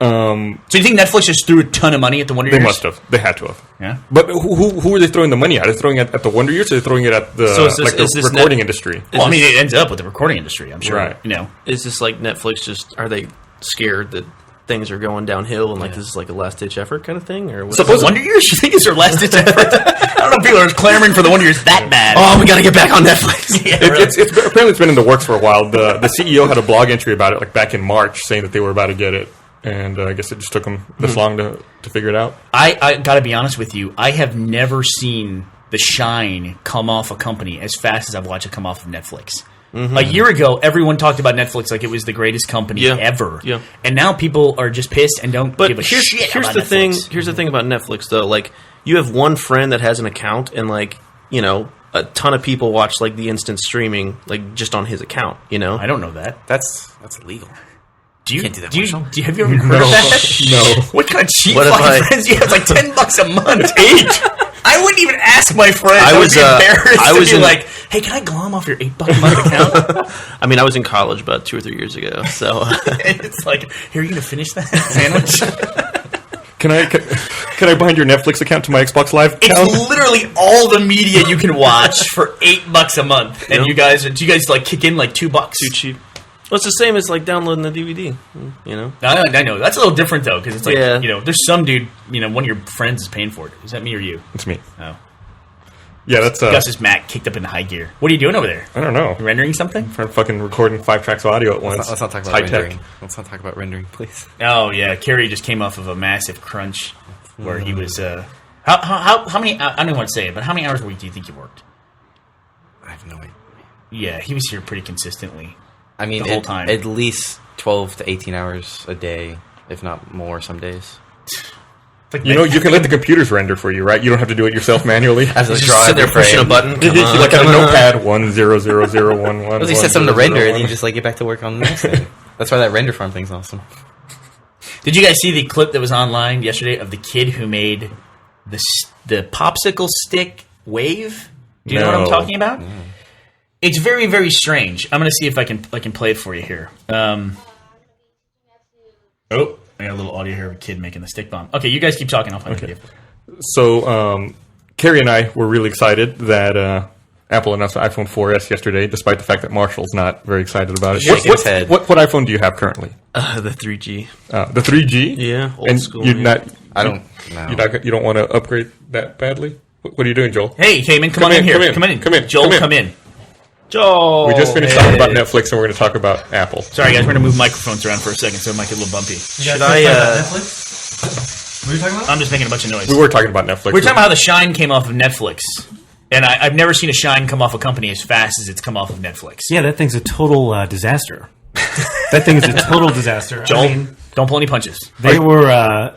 So you think Netflix just threw a ton of money at the Wonder Years? They must have. They had to have. Yeah. But who are they throwing the money at? Are they throwing it at the Wonder Years, or are they throwing it at the the recording industry? Well, I mean, it ends up with the recording industry, I'm sure. Right. You know. Is this like Netflix? Are they scared that things are going downhill and like this is like a last ditch effort kind of thing? Or Suppose Wonder Years? You think it's their last ditch effort? I don't know if people are clamoring for the Wonder Years that bad. Oh, we got to get back on Netflix. Yeah, really. Apparently it's been in the works for a while. The CEO had a blog entry about it like back in March, saying that they were about to get it. And I guess it just took them this long to figure it out. I got to be honest with you. I have never seen the shine come off a company as fast as I've watched it come off of Netflix. Mm-hmm. A year ago, everyone talked about Netflix like it was the greatest company ever. Yeah. And now people are just pissed and don't give a shit here's about the Netflix. thing. Here's the thing about Netflix, though. Like, you have one friend that has an account, and like, you know, a ton of people watch like the instant streaming, like just on his account. You know, I don't know that. That's illegal. Can't do that, Marshall. Have you ever heard No. of that? No. What kind of cheap What if fucking I- friends you have? It's like $10 a month. 8. I wouldn't even ask my friends. I would be embarrassed I was to be in- like, hey, can I glom off your $8 a month account? I mean, I was in college about 2 or 3 years ago, so And it's like, here, are you going to finish that sandwich? Can I bind your Netflix account to my Xbox Live account? It's literally all the media you can watch for $8 a month, and do you guys like kick in like $2? Too cheap. Well, it's the same as like downloading the DVD. You know. I know that's a little different though, because it's like Yeah. there's some dude, one of your friends is paying for it. Is that me or you? It's me. Oh, Yeah, that's Gus's Mac kicked up into high gear. What are you doing over there? I don't know. Rendering something? I'm fucking recording 5 tracks of audio at once. Let's not talk about High rendering. tech. Let's not talk about rendering, please. Oh yeah, Kerry just came off of a massive crunch where he was. How many? I don't want to say it, but how many hours a week do you think you worked? I have no idea. Yeah, he was here pretty consistently. I mean, The whole time. at least 12 to 18 hours a day, if not more some days. Like, You know, you can let the computers render for you, right? You don't have to do it yourself manually. As a Just draw sit there every pushing a frame. button. You Come on, like come on a on. notepad 100011. Well, he said something to render, and then you just like get back to work on the next thing. That's why that render farm thing's awesome. Did you guys see the clip that was online yesterday of the kid who made the popsicle stick wave? Do you know what I'm No. talking about? It's very, very strange. I'm going to see if I can play it for you here. I got a little audio here of a kid making the stick bomb. Okay, you guys keep talking. I'll find the video. So, Carrie and I were really excited that Apple announced the iPhone 4S yesterday, despite the fact that Marshall's not very excited about it. Shaking his head. What iPhone do you have currently? The 3G. The 3G? Yeah, old and school, You're yeah. not. I don't know. You don't want to upgrade that badly. What are you doing, Joel? Hey, Cayman, come on in, in here. come in, come in, Joel, come in. come in. Joel. We just finished talking about Netflix, and we're going to talk about Apple. Sorry, guys. We're going to move microphones around for a second so it might get a little bumpy. Should I? Netflix? What are you talking about? I'm just making a bunch of noise. We were talking about Netflix. We were talking about how the shine came off of Netflix. And I've never seen a shine come off a company as fast as it's come off of Netflix. Yeah, that thing's a total disaster. That thing is a total disaster. Joel, I mean, don't pull any punches. they were.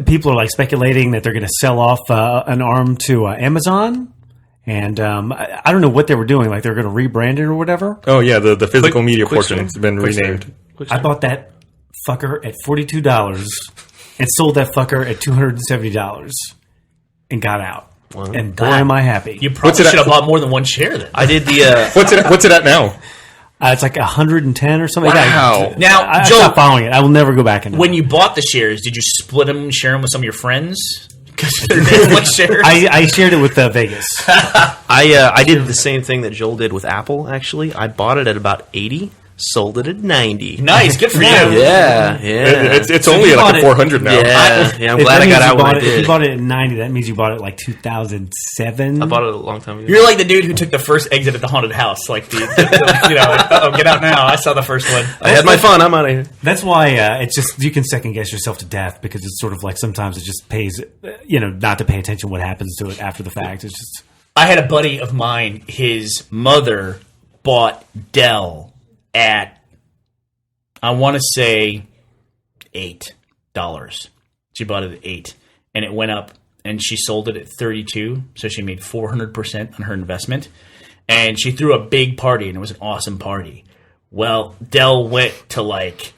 People are like speculating that they're going to sell off an arm to Amazon, and I don't know what they were doing. Like they're going to rebrand it or whatever. Oh yeah, the physical media quick portion has been renamed. I bought that fucker at $42 and sold that fucker at $270 and got out. And boy, am I happy! You probably What's it should at? have bought more than one share then. I did the. What's it at now? It's like 110 or something. Wow. Now, I Joel, stopped following it. I will never go back in. when you bought the shares, did you split them, share them with some of your friends? Because they're Netflix shares. I shared it with Vegas. I did the same thing that Joel did with Apple. Actually, I bought it at about 80, sold it at 90. Nice, good for you. Yeah, yeah. It's only you like bought a it- 400 now. Yeah, I'm If glad that I got means you out when bought I it- If did. you bought it at 90, that means you bought it like 2007. I bought it a long time ago. You're like the dude who took the first exit at the haunted house. Like, get out now. I saw the first one. I had my fun. I'm out of here. That's why it's just you can second guess yourself to death because it's sort of like sometimes it just pays, not to pay attention what happens to it after the fact. It's just I had a buddy of mine, his mother bought Dell at, I want to say, $8. She bought it at $8, and it went up, and she sold it at $32, so she made 400% on her investment, and she threw a big party, and it was an awesome party. Well, Dell went to like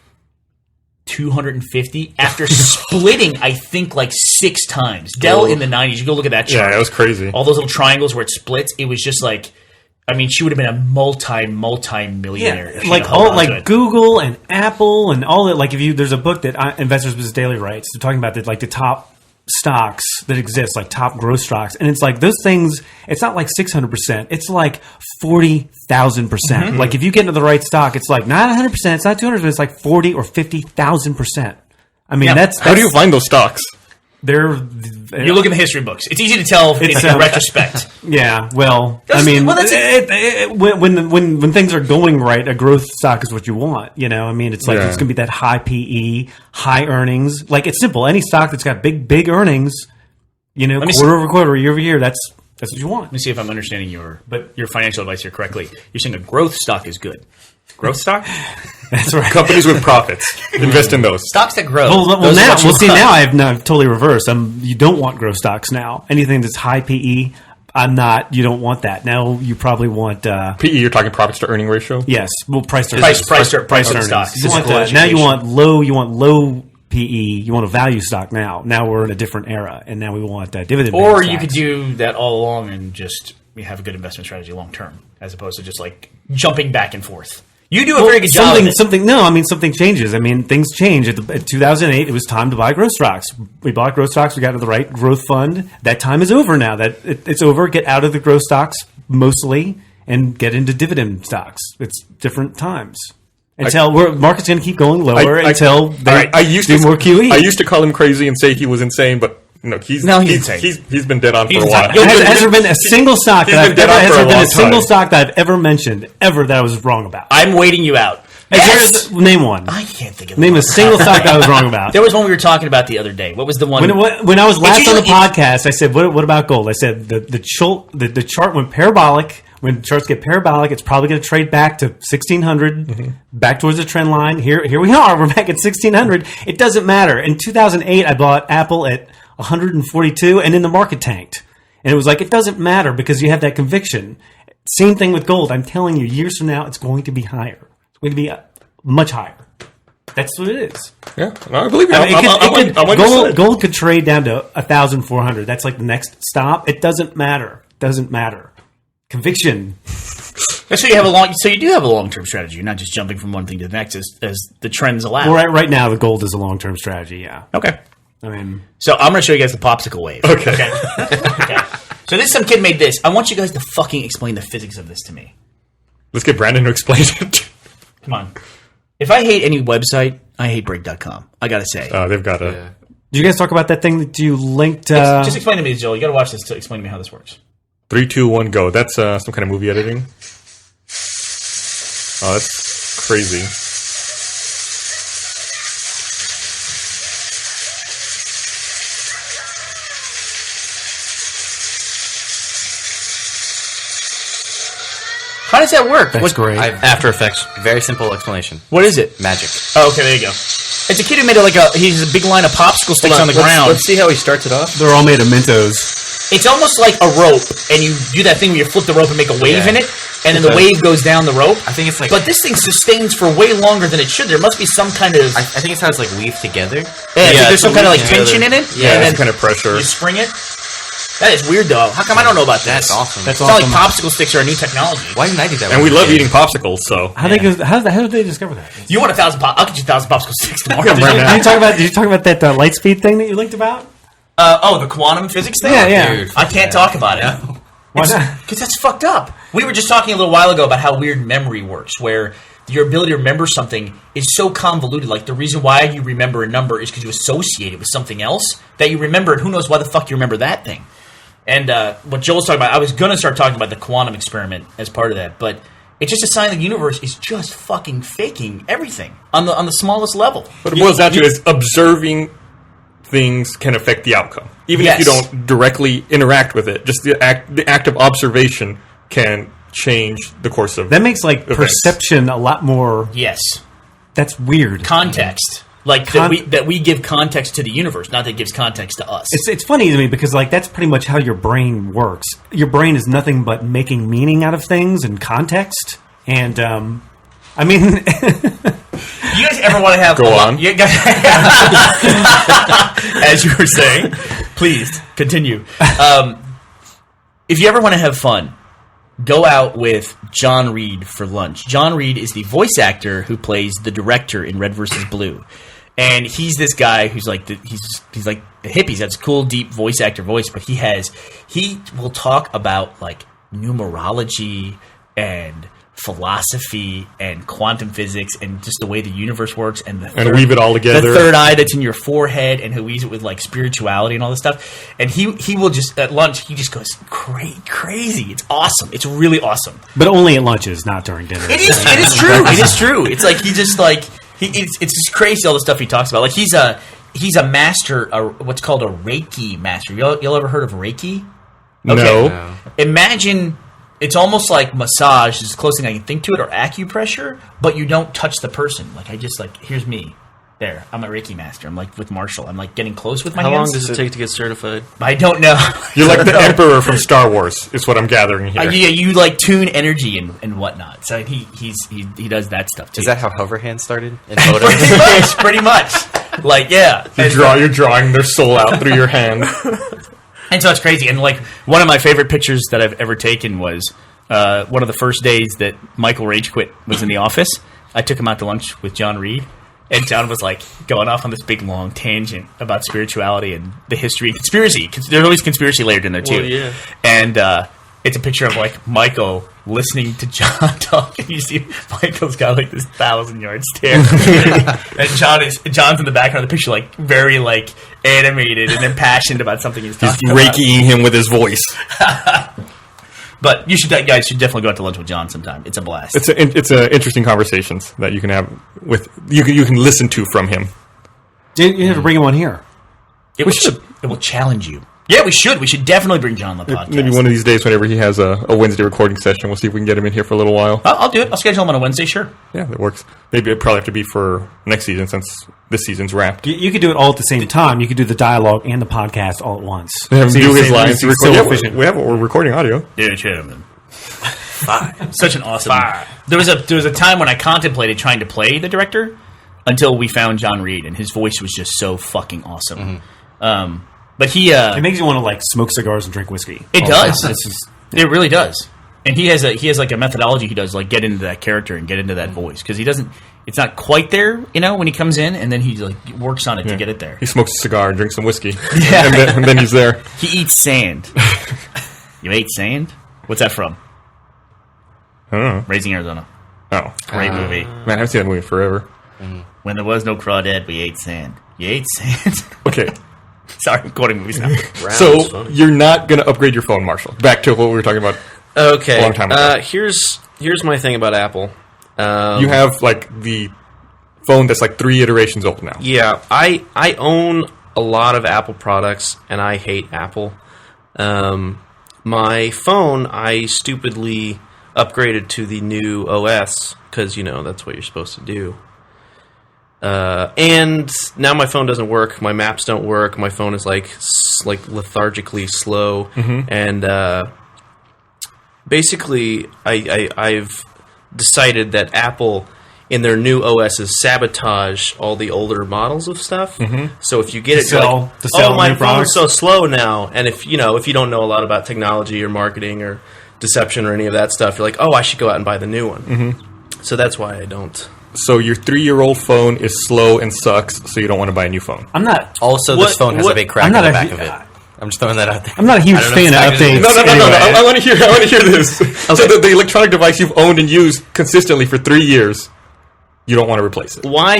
250 after splitting, I think, like 6 times. Dell in the 90s, you go look at that chart. Yeah, it was crazy. All those little triangles where it splits, it was just like, I mean, she would have been a multi-millionaire. if she'd like have held all on to like it. Google and Apple and all that. Like there's a book that Investors Business Daily writes. They're talking about the top stocks that exist, like top growth stocks, and it's like those things. It's not like 600%. It's like 40,000%. Like if you get into the right stock, it's like not 100%. It's not 200%. It's like 40 or 50,000%. I mean, Yeah. that's How do you find those stocks? they're You look in the history books. It's easy to tell in retrospect. Yeah, well, That's- I mean, well, that's when things are going right, a growth stock is what you want. I mean, it's like Yeah. it's going to be that high PE, high earnings. Like it's simple. Any stock that's got big earnings, me see. quarter over quarter, year over year, that's what you want. Let me see if I'm understanding your financial advice here correctly. You're saying a growth stock is good. Growth stock? That's right. Companies with profits. Invest in those. Stocks that grow. Well, Those are now what you we'll see. want. Now I've totally reversed. You don't want growth stocks now. Anything that's high PE, I'm not. You don't want that. Now you probably want. PE, you're talking profits to earning ratio? Yes, well, price to Price earnings. to earnings. stocks. You want, Physical now you education. want low PE. You want a value stock now. Now we're in a different era, and now we want dividend. Or stocks. you could do that all along and just have a good investment strategy long term, as opposed to just like jumping back and forth. You do a very good job. Something changes. I mean, things change. In 2008, it was time to buy growth stocks. We bought growth stocks. We got to the right growth fund. That time is over now. It's over. Get out of the growth stocks mostly and get into dividend stocks. It's different times. Until market's going to keep going lower until they do more QE. I used to call him crazy and say he was insane, but he's insane. He's been dead on for a while. Has there been a single stock that I've ever mentioned that I was wrong about? I'm waiting you out. Yes. Name one. I can't think of Name a single stock that I was wrong about. There was one we were talking about the other day. What was the one? When I was last on the podcast, I said, "What about gold?" I said the chart went parabolic. When charts get parabolic, it's probably going to trade back to 1600, back towards the trend line. Here we are. We're back at 1600. It doesn't matter. In 2008, I bought Apple at 142, and then the market tanked. And it was like, it doesn't matter because you have that conviction. Same thing with gold. I'm telling you, years from now, it's going to be higher. It's going to be much higher. That's what it is. Yeah, no, I believe you. Gold could trade down to 1,400. That's like the next stop. It doesn't matter. Doesn't matter. Conviction. So you do have a long-term strategy. You're not just jumping from one thing to the next as the trends allow. Well, right now, the gold is a long-term strategy. Yeah. Okay. I mean, so I'm going to show you guys the popsicle wave. Okay. Okay. So some kid made this. I want you guys to fucking explain the physics of this to me. Let's get Brandon to explain it. Come on. If I hate any website, I hate break.com. I got to say. They've got a... Did you guys talk about that thing that you linked? Just explain to me, Joel. You got to watch this to explain to me how this works. 3, 2, 1, go. That's some kind of movie editing. Oh, that's crazy. How does that work? That's great. After Effects. Very simple explanation. What is it? Magic. Oh, okay, there you go. It's a kid who made he's a big line of popsicle sticks on the ground. Let's see how he starts it off. They're all made of Mentos. It's almost like a rope, and you do that thing where you flip the rope and make a wave in it, and then the wave goes down the rope. I think it's like... But this thing sustains for way longer than it should. There must be some kind of... I think it's how it's like weaved together. Yeah, there's some kind of like tension in it. Yeah, and then some kind of pressure. You spring it. That is weird, though. How come I don't know about that? That's awesome. That's It's awesome. not like popsicle sticks are a new technology. Why didn't I do that? And we love eating popsicles, so... How did they discover that? You want 1,000 I'll get you 1,000 popsicle sticks tomorrow. Yeah, right now. Did you talk about that light speed thing that you linked about? The quantum physics thing? Yeah. Dude, I can't talk about it. Why not? Because that's fucked up. We were just talking a little while ago about how weird memory works, where your ability to remember something is so convoluted. Like, the reason why you remember a number is because you associate it with something else that you remember, and who knows why the fuck you remember that thing. And what Joel's talking about, I was going to start talking about the quantum experiment as part of that, but it's just a sign the universe is just fucking faking everything on the smallest level. What it boils down to is observing things can affect the outcome. Even if you don't directly interact with it, just the act of observation can change the course of That makes events. perception a lot more... Yes. That's weird. Context. That we give context to the universe, not that it gives context to us. It's funny to me because that's pretty much how your brain works. Your brain is nothing but making meaning out of things and context. And I mean, you guys ever want to have? Go on. You guys, as you were saying, please continue. If you ever want to have fun, go out with John Reed for lunch. John Reed is the voice actor who plays the director in Red vs. Blue. And he's this guy who's like he's like a hippie. He's got this cool, deep voice actor voice, but he will talk about like numerology and philosophy and quantum physics and just the way the universe works and weave it all together. The third eye that's in your forehead, and he'll weave it with like spirituality and all this stuff. And he will just at lunch he just goes crazy. It's awesome. It's really awesome. But only at lunches, not during dinner. It is true. It is true. It's like he just like it's just crazy all the stuff he talks about. Like he's a master, what's called a Reiki master. Y'all ever heard of Reiki? Okay. No. Imagine it's almost like massage is the closest thing I can think to it, or acupressure, but you don't touch the person. Like I just here's me. There, I'm a Reiki master. I'm like with Marshall. I'm like getting close with my hands. How long does it take to get certified? I don't know. You're like the Emperor from Star Wars, is what I'm gathering here. Yeah, you like tune energy and whatnot. So he does that stuff too. Is that how hover hands started in photos? Pretty much. Like, yeah. You're drawing their soul out through your hand. And so it's crazy. And like one of my favorite pictures that I've ever taken was one of the first days that Michael Ragequit was in the office, I took him out to lunch with John Reed. And John was like going off on this big long tangent about spirituality and the history, conspiracy. There's always conspiracy layered in there too. Well, yeah. And it's a picture of like Michael listening to John talk, and you see Michael's got like this 1,000-yard stare, and John's in the background of the picture, like very like animated and impassioned about something he's talking about. Reikiing him with his voice. But you guys should definitely go out to lunch with John sometime. It's a blast. It's interesting conversations that you can have with you can listen to from him. You have to bring him on here. It will challenge you. Yeah, we should. We should definitely bring John on the podcast. Maybe one of these days, whenever he has a Wednesday recording session, we'll see if we can get him in here for a little while. I'll do it. I'll schedule him on a Wednesday, sure. Yeah, that works. Maybe it'd probably have to be for next season since this season's wrapped. You could do it all at the same time. You could do the dialogue and the podcast all at once. Have him So do you his say- lines. it's so Yeah, efficient. we're recording audio. Dear Chairman. Such an awesome. There was a time when I contemplated trying to play the director until we found John Reed, and his voice was just so fucking awesome. But he It makes you want to like smoke cigars and drink whiskey. It all the does. time. It's just- It really does. And he has like a methodology he does, like get into that character and get into that voice, because he doesn't. It's not quite there, when he comes in, and then he like works on it to get it there. He smokes a cigar and drinks some whiskey. Yeah. and then he's there. He eats sand. You ate sand? What's that from? I don't know. Raising Arizona. Oh, Great movie. man, I haven't seen that movie in forever. When there was no crawdad, we ate sand. You ate sand? Okay, Sorry, I'm quoting movies now. so you're not going to upgrade your phone, Marshall. Back to what we were talking about. Okay. A long time ago. Here's my thing about Apple. You have like the phone that's like 3 iterations old now. Yeah, I own a lot of Apple products, and I hate Apple. My phone, I stupidly upgraded to the new OS because that's what you're supposed to do. And now my phone doesn't work. My maps don't work. My phone is like lethargically slow, and basically, I've decided that Apple, in their new OSs, sabotage all the older models of stuff. So if you get it, you're like, sell my new phone's products. so slow now. And if you don't know a lot about technology or marketing or deception or any of that stuff, you're like, oh, I should go out and buy the new one. So that's why I don't. So your 3-year-old phone is slow and sucks, so you don't want to buy a new phone. I'm not. Also, What- this phone has what- a big crack I'm in not the a back hu- of it. I'm just throwing that out there. I'm not a huge I don't know fan if of it's factored updates. in. No. anyway. I want to hear this. So the electronic device you've owned and used consistently for 3 years, you don't want to replace it. Why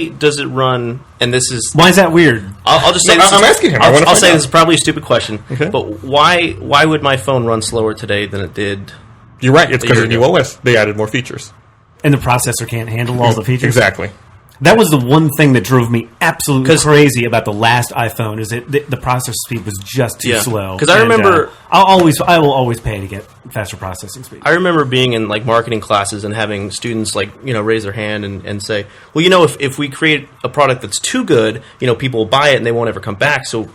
does it run? And this is Why is that weird? I'll just say No, this I'm is- asking him. I I'll, wanna I'll find say out. this is probably a stupid question, Okay. but why would my phone run slower today than it did? You're right. It's because year of the new ago. OS. They added more features. And the processor can't handle all the features. Exactly. That was the one thing that drove me absolutely 'Cause- crazy about the last iPhone. Is that the processor speed was just too Yeah. slow. 'Cause I And, remember- I will always pay to get faster processing speed. I remember being in like marketing classes and having students raise their hand and say, well, if we create a product that's too good, people will buy it and they won't ever come back. So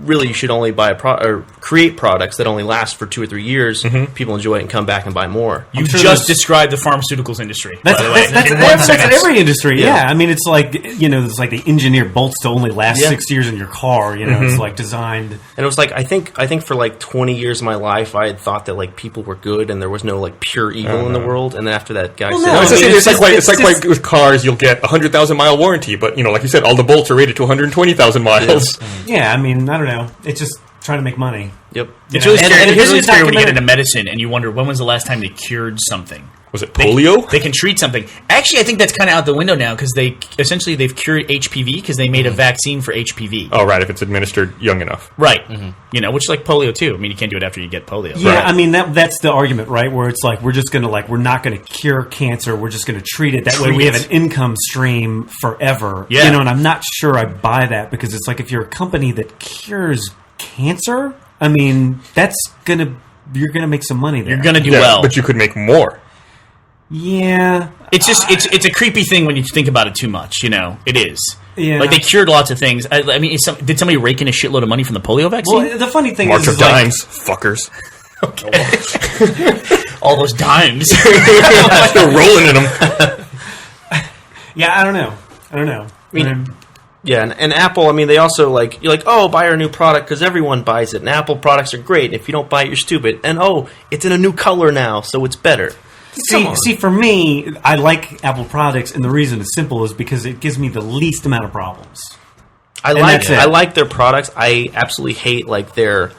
really you should only buy or create products that only last for 2 or 3 years. People enjoy it and come back and buy more. You sure just there's- described the pharmaceuticals industry. That's by the way, that's in one that's in sentence. every industry. Yeah. Yeah. I mean, it's like it's like the engineered bolts to only last Yeah. 6 years in your car. It's like designed. And it was like I think for like 20 years of my life I had thought that like people were good and there was no like pure evil in the world. And then after that guy said, no, It's, I mean, it's like just- with cars, you'll get a 100,000-mile warranty, but like you said, all the bolts are rated to 120,000 miles. Yeah, I mean, I don't know. It's just trying to make money. Yep. It's really scary, And it's here's really the scary when you get documentary- into medicine and you wonder when was the last time they cured something. Was it polio? They can treat something. Actually, I think that's kind of out the window now because they've cured HPV because they made a vaccine for HPV. Oh, right, if it's administered young enough. Right. Which is like polio too. I mean, you can't do it after you get polio. Yeah, Right. I mean that's the argument, right? Where it's like we're just gonna we're not gonna cure cancer. We're just gonna treat it. That way, we have an income stream forever. Yeah. And I'm not sure I buy that because it's like if you're a company that cures cancer, I mean you're gonna make some money there. You're gonna do Yeah, well. but you could make more. yeah. It's just it's a creepy thing when you think about it too much. It is. Yeah. Like they cured lots of things. I mean, did somebody rake in a shitload of money from the polio vaccine? Well, the funny thing March is of like, dimes, fuckers. All those dimes. They're rolling in them. yeah, I don't know. I mean, Yeah, and Apple, I mean, they also, like, you're like, oh, buy our new product because everyone buys it. And Apple products are great. If you don't buy it, you're stupid. And, oh, it's in a new color now, so it's better. See, for me, I like Apple products, and the reason it's simple is because it gives me the least amount of problems. I that's it. like their products. I absolutely hate, like, their,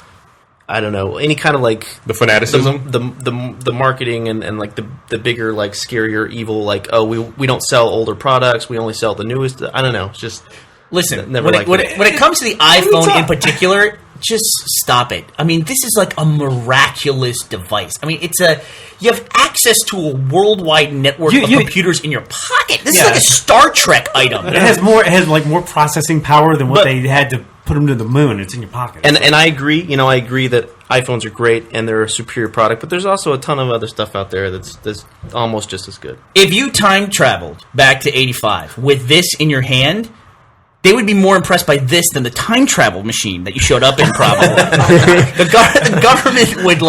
I don't know, any kind of, like... The fanaticism? The marketing and like, the bigger, like, scarier, evil, like, oh, we don't sell older products. We only sell the newest. I don't know. It's just... Listen, Never when liked it. it comes to the iPhone in particular, just stop it. I mean, this is like a miraculous device. I mean, you have access to a worldwide network of computers in your pocket. This is like a Star Trek item. It has more processing power than what they had to put them to the moon. It's in your pocket. And I agree. You know, I agree that iPhones are great and they're a superior product. But there's also a ton of other stuff out there that's almost just as good. If you time traveled back to 85 with this in your hand, they would be more impressed by this than the time travel machine that you showed up in, probably. The government would,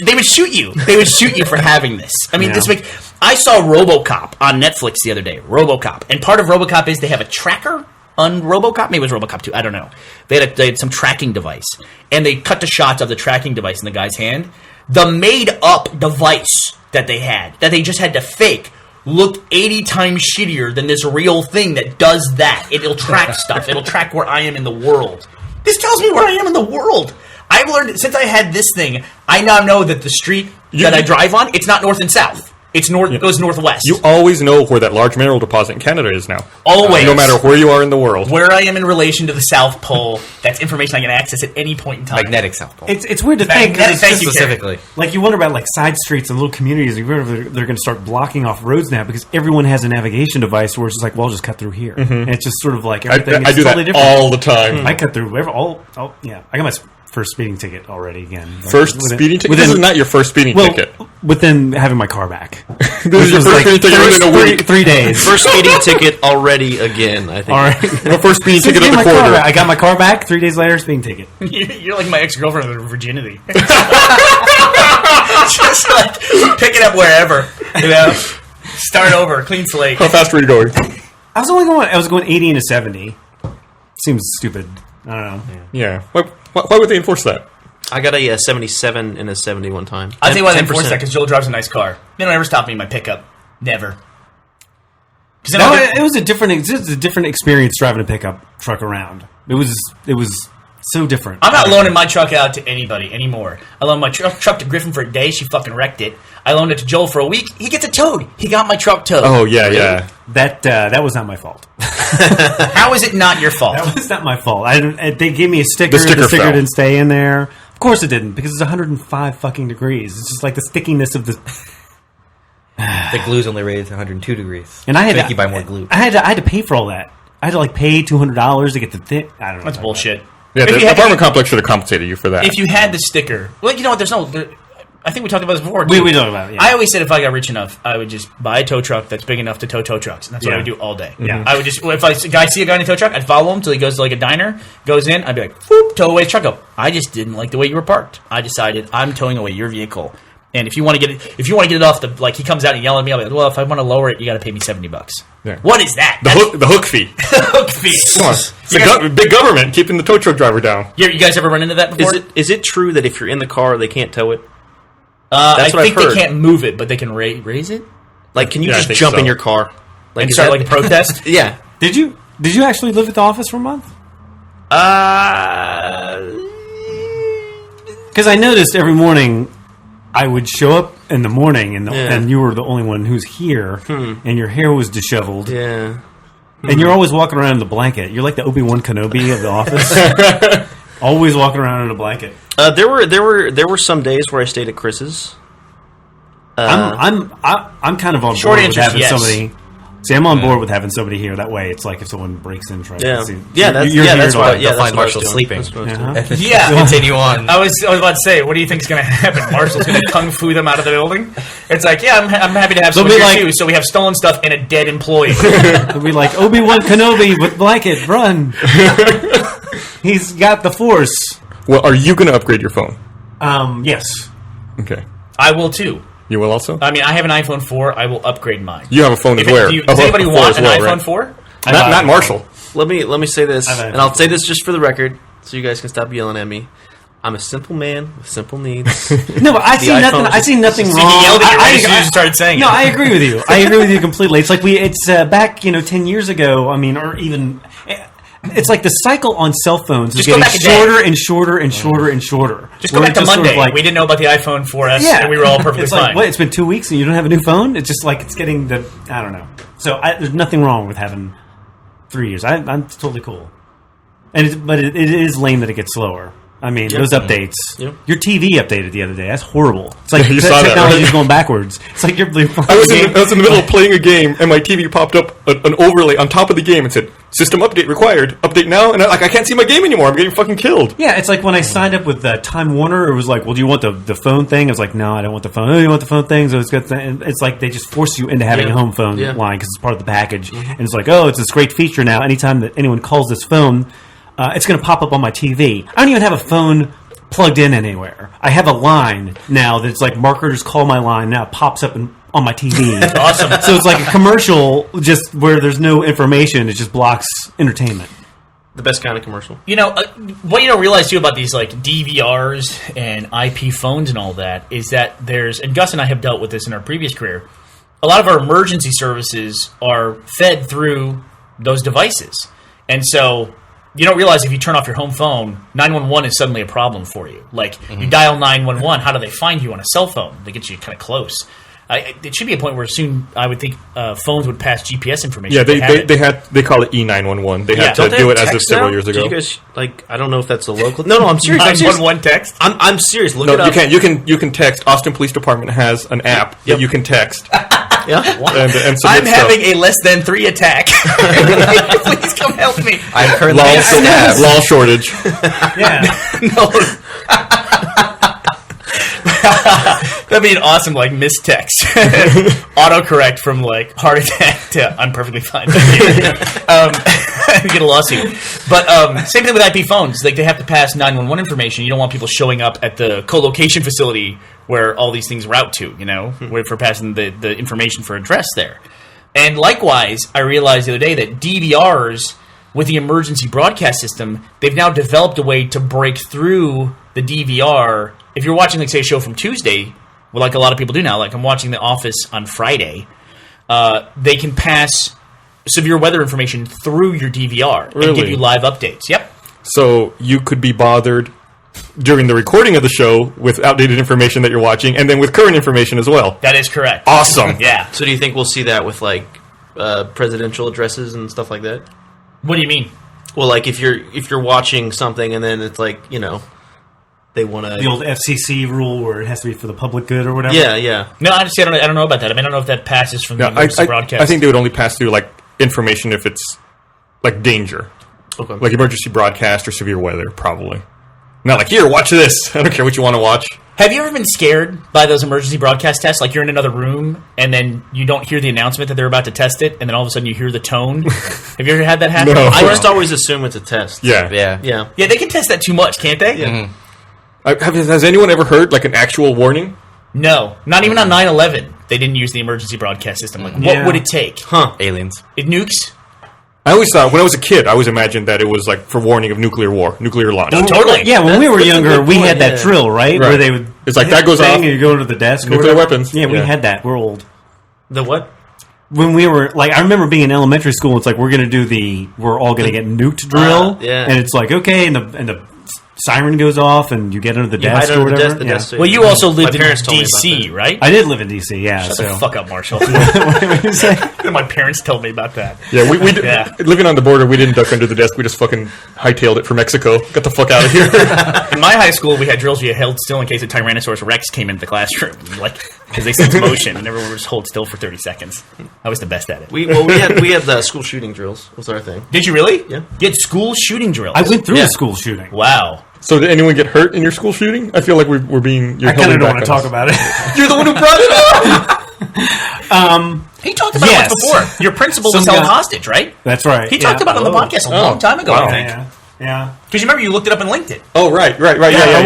they would shoot you. They would shoot you for having this. I mean, I saw RoboCop on Netflix the other day. RoboCop. And part of RoboCop is they have a tracker on RoboCop. Maybe it was RoboCop 2. I don't know. They had some tracking device. And they cut the shots of the tracking device in the guy's hand. The made-up device that they had, that they just had to fake, looked 80 times shittier than this real thing that does that. It'll track stuff. It'll track where I am in the world. This tells me where I am in the world. I've learned, since I had this thing, I now know that the street that I drive on, it's not north and south. It's north. It goes northwest. You always know where that large mineral deposit in Canada is now. Always. No matter where you are in the world. Where I am in relation to the South Pole, that's information I can access at any point in time. Magnetic South Pole. It's weird to think. Thank you, specifically. Like, you wonder about, like, side streets and little communities. You wonder if they're going to start blocking off roads now because everyone has a navigation device where it's just like, well, I'll just cut through here. And it's just sort of like everything I is do totally that different. all the time. I cut through yeah. I got my first speeding ticket already again. First speeding ticket? This is not your first speeding ticket. Within having my car back. This is your first speeding ticket within a week. 3 days. First speeding ticket already again, I think. All right. The first speeding ticket of the my car quarter. back. I got my car back. 3 days later, speeding ticket. You're like my ex-girlfriend with virginity. Just like pick it up wherever, start over, clean slate. How fast were you going? I was going 80 into 70. Seems stupid. I don't know. Yeah. Why would they enforce that? I got a 77 and a 71 time. I'll tell you why they enforce that, because Joel drives a nice car. They don't ever stop me in my pickup. Never. It was a different experience driving a pickup truck around. It was so different. I'm not loaning my truck out to anybody anymore. I loaned my truck to Griffin for a day. She fucking wrecked it. I loaned it to Joel for a week. He gets it towed. He got my truck towed. Oh, yeah. That was not my fault. How is it not your fault? That was not my fault. They gave me a sticker. The sticker fell. didn't stay in there. Of course it didn't, because it's 105 fucking degrees. It's just like the stickiness of the... The glue's only rated to 102 degrees. And I had Make you buy more glue. I had to pay for all that. I had to pay $200 to get the thing. I don't know. That's bullshit. Yeah, the apartment complex should have compensated you for that. If you had the sticker... Well, you know what? I think we talked about this before. We talked about it, yeah. I always said if I got rich enough, I would just buy a tow truck that's big enough to tow trucks. And that's what I would do all day. Yeah. I would just... If I see a guy in a tow truck, I'd follow him till he goes to like a diner, goes in, I'd be like, whoop, tow away his truck up. I just didn't like the way you were parked. I decided I'm towing away your vehicle. And if you want to get it off the... Like, he comes out and yells at me, I'll be like, well, if I want to lower it, you got to pay me $70. Yeah. What is that? The hook fee. hook fee. Come on. Big government keeping the tow truck driver down. You guys ever run into that before? Is it true that if you're in the car, they can't tow it? I think they can't move it, but they can raise it? Like, can you just jump in your car? Like, And start, like, a protest? Yeah. Did you actually live at the office for a month? Because I noticed every morning I would show up in the morning, and you were the only one who's here, and your hair was disheveled. Yeah. And you're always walking around in the blanket. You're like the Obi-Wan Kenobi of the office. Always walking around in a blanket. There were some days where I stayed at Chris's. I'm kind of on Short board with answer is having yes. somebody. See, I'm on board with having somebody here. That way, it's like if someone breaks in, trying to see. That's why. They'll find Marshall sleeping. Yeah. Continue on. I was about to say, what do you think is going to happen? Marshall's going to kung fu them out of the building? It's like, yeah, I'm happy to have someone here too. So we have stolen stuff and a dead employee. It'll be like Obi-Wan Kenobi with blanket, run. He's got the Force. Well, are you going to upgrade your phone? Yes. Okay. I will too. You will also? I mean, I have an iPhone 4. I will upgrade mine. You have a phone as well. Does anybody want an iPhone 4? Not Marshall. let me say this, I've had and I'll people. say this just for the record, so you guys can stop yelling at me. I'm a simple man with simple needs. No, but I see iPhone nothing. I see nothing See, wrong. he yelled at you right I- as soon as you started saying No, it. I agree with you. I agree with you completely. It's like it's back 10 years ago. I mean, or even it's like the cycle on cell phones is Just go getting back a day. shorter and shorter and shorter and shorter. Just go Where back to it's sort of Monday. We didn't know about the iPhone 4S, Yeah, and we were all perfectly it's fine. like, what? It's been 2 weeks and you don't have a new phone. It's just like it's getting the. I don't know. So there's nothing wrong with having 3 years. I'm totally cool. But it is lame that it gets slower. I mean, those updates. Yep. Your TV updated the other day. That's horrible. It's like You saw that, technology's right? going backwards. It's like you're playing I was in the middle of playing a game, and my TV popped up an overlay on top of the game and said, "System update required. Update now." And I can't see my game anymore. I'm getting fucking killed. Yeah, it's like when I signed up with Time Warner, it was like, well, do you want the phone thing? I was like, no, I don't want the phone. Oh, you want the phone thing? So it's good. And it's like they just force you into having Yeah. a home phone Yeah. line because it's part of the package. And it's like, oh, it's this great feature now. Anytime that anyone calls this phone, it's going to pop up on my TV. I don't even have a phone plugged in anywhere. I have a line now that's like marketers call my line. Now it pops up on my TV. Awesome. So it's like a commercial just where there's no information. It just blocks entertainment. The best kind of commercial. You know, what you don't realize too about these like DVRs and IP phones and all that is that and Gus and I have dealt with this in our previous career. A lot of our emergency services are fed through those devices, and so you don't realize if you turn off your home phone, 911 is suddenly a problem for you. Like you dial 911, how do they find you on a cell phone? They get you kind of close. It should be a point where soon I would think phones would pass GPS information. Yeah, if have it. they call it E911. They had Don't to they do have it as of text several now? years Do ago. you guys I don't know if that's a local. No, I'm serious. I'm serious. 911 text. I'm serious. Look No, it up. you can text. Austin Police Department has an app Yep. that you can text Yeah. and submit I'm stuff. having a less than 3 attack. Please come help me. I'm currently Lol, being stabbed. lol shortage. Yeah. No. That'd be an awesome like mistext. Autocorrect from like heart attack to I'm perfectly fine. Get a lawsuit. But same thing with IP phones. Like they have to pass 911 information. You don't want people showing up at the co-location facility where all these things route to, where for passing the information for address there. And likewise, I realized the other day that DVRs with the emergency broadcast system, they've now developed a way to break through the DVR. If you're watching, like, say, a show from Tuesday, well, like a lot of people do now, like I'm watching The Office on Friday, they can pass severe weather information through your DVR and give Really? you live updates. Yep. So you could be bothered during the recording of the show with outdated information that you're watching, and then with current information as well. That is correct. Awesome. Yeah. So do you think we'll see that with like presidential addresses and stuff like that? What do you mean? Well, like if you're watching something and then it's like they want The to. old FCC rule where it has to be for the public good or whatever. Yeah. No, I don't know about that. I mean, I don't know if that passes from the Yeah, emergency broadcast. I think they would only pass through like information if it's like danger, Okay. like emergency broadcast or severe weather, probably. Not like, here, watch this. I don't care what you want to watch. Have you ever been scared by those emergency broadcast tests? Like you're in another room and then you don't hear the announcement that they're about to test it, and then all of a sudden you hear the tone. Have you ever had that happen? No. I just always assume it's a test. Yeah. Yeah. Yeah. Yeah, they can test that too much, can't they? Yeah. Has anyone ever heard like an actual warning? No, not even on 9/11. They didn't use the emergency broadcast system. Like, what Yeah. would it take? Huh. Aliens. It nukes? I always thought, when I was a kid, I always imagined that it was like for warning of nuclear war, nuclear launch. Totally. Yeah, when we were That's a younger, good we point, had that yeah. drill, right? Where Right. they would. It's like, hit that goes the thing off. And you go to the desk. or Nuclear whatever. weapons. Yeah, we Yeah. had that. We're old. The what? When we were like, I remember being in elementary school. It's like we're going to do we're all going to get nuked drill. Yeah. And it's like okay, and the siren goes off, and you get under the You hide desk or under the whatever. desk. The Yeah. desk. Well, you also My lived in parents told me about D.C., that. right? I did live in DC. Yeah. Shut so the fuck up, Marshall. what did you say? My parents told me about that. Yeah, we did, Yeah. living on the border, we didn't duck under the desk. We just fucking hightailed it for Mexico. Got the fuck out of here. In my high school, we had drills where you held still in case a Tyrannosaurus Rex came into the classroom, like because they sense motion, and everyone would just hold still for 30 seconds. I was the best at it. We had the school shooting drills. Was our thing. Did you really? Yeah. You had school shooting drills. I went through Yeah. a school shooting. Wow. So did anyone get hurt in your school shooting? I feel like we're being... You're I kind holding of don't back want to on talk us. about it. You're the one who brought it up! He talked about Yes. it once before. Your principal was Some held guy- hostage, right? That's right. He talked about it on the podcast a long time ago, Wow. I think. Yeah. Yeah. Because you remember you looked it up and linked it. Oh, right. Yeah. But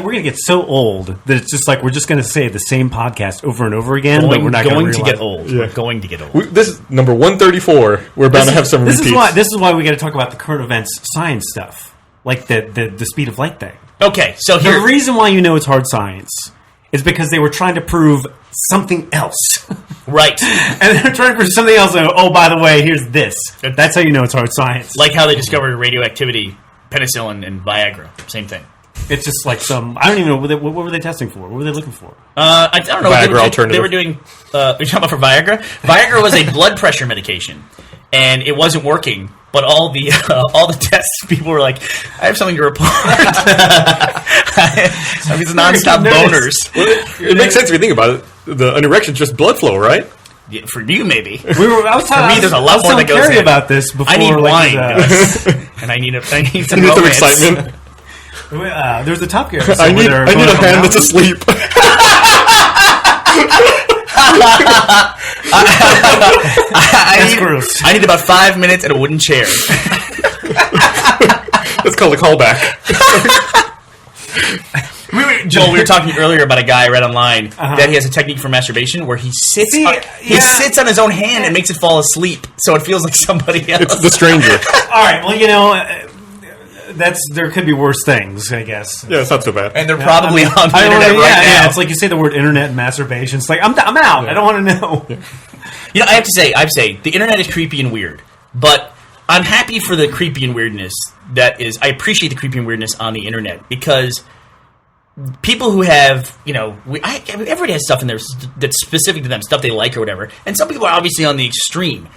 we're gonna get so old that it's just like we're just gonna say the same podcast over and over again. But we're not going gonna to realize get old. Yeah. We're going to get old. This is number 134. We're bound to have some This repeats. is why we got to talk about the current events science stuff, like the speed of light thing. Okay, so The here. reason why you know it's hard science is because they were trying to prove something else. Right. And they're trying to prove something else. And, oh, by the way, here's this. That's how you know it's hard science. Like how they discovered radioactivity, penicillin, and Viagra. Same thing. It's just like some. I don't even know what were they testing for. What were they looking for? I don't know. Viagra alternative. They were doing. You're talking about for Viagra? Viagra was a blood pressure medication, and it wasn't working. But all the tests, people were like, "I have something to report." I mean, it's nonstop boners. It makes sense if you think about it. An erection's just blood flow, right? Yeah, for you, maybe. I was telling, me, there's a lot more that goes Carrie in. about this before. I need like, wine, guys. And I need some You need some romance. excitement. There's the Top Gear episode. I need where a they're going up a hand that's mountain. asleep. That's gross. I need about 5 minutes and a wooden chair. That's called a callback. Joel, we were talking earlier about a guy I read online that he has a technique for masturbation where he sits on his own hand and makes it fall asleep, so it feels like somebody else. It's the stranger. All right. Well, there could be worse things, I guess. Yeah, it's not so bad. And they're probably on the I don't internet know, right now. Yeah, it's like you say the word internet and masturbation. It's like I'm out. I don't want to know. You know, I have to say, the internet is creepy and weird, but I'm happy for the creepy and weirdness I appreciate the creepy and weirdness on the internet because people who have, everybody has stuff in there that's specific to them, stuff they like or whatever, and some people are obviously on the extreme.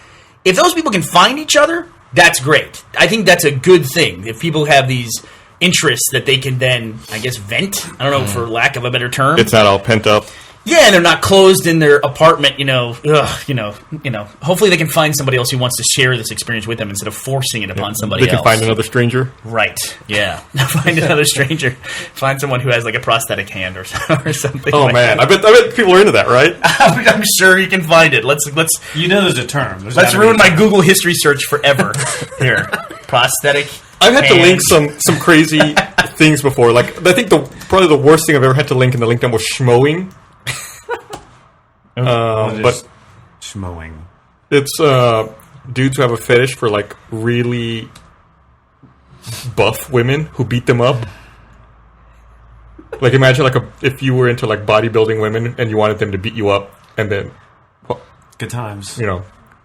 If those people can find each other, that's great. I think that's a good thing. If people have these interests that they can then, I guess, vent. I don't know, for lack of a better term. It's not all pent up. Yeah, and they're not closed in their apartment, Hopefully they can find somebody else who wants to share this experience with them instead of forcing it upon somebody else. They can find another stranger. Right, yeah. Find another stranger. Find someone who has, like, a prosthetic hand or something. Oh, like man. that. I bet people are into that, right? I'm sure you can find it. Let's There's a term. let's ruin my Google history search forever. Here. Prosthetic I've had to hand. link some crazy things before. Like, I think probably the worst thing I've ever had to link in the LinkedIn was schmoing. But schmoing. it's dudes who have a fetish for, like, really buff women who beat them up. Like, imagine if you were into, like, bodybuilding women and you wanted them to beat you up and then, Good times.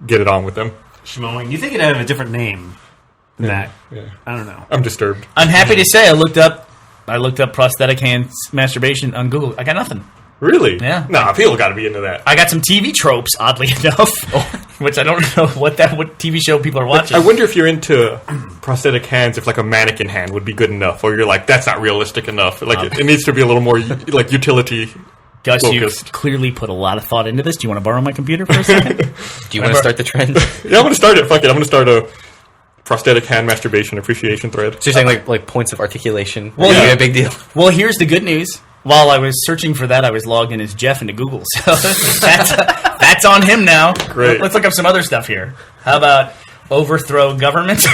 get it on with them. Schmoing. You think it'd have a different name than that? Yeah. I don't know. I'm disturbed. I'm happy to say I looked up prosthetic hand masturbation on Google. I got nothing. Really? Yeah. Nah, people got to be into that. I got some TV tropes, oddly enough, which I don't know what TV show people are watching. I wonder if you're into prosthetic hands, if, like, a mannequin hand would be good enough, or you're like, that's not realistic enough. Like, it needs to be a little more, like, utility Gus, you've focused. clearly put a lot of thought into this. Do you want to borrow my computer for a second? Do you want to start the trend? Yeah, I'm going to start it. Fuck it. I'm going to start a prosthetic hand masturbation appreciation thread. So you're saying like points of articulation? Well, Would be yeah. a big deal. Well, here's the good news. While I was searching for that, I was logged in as Jeff into Google. So that's on him now. Great. Let's look up some other stuff here. How about overthrow government?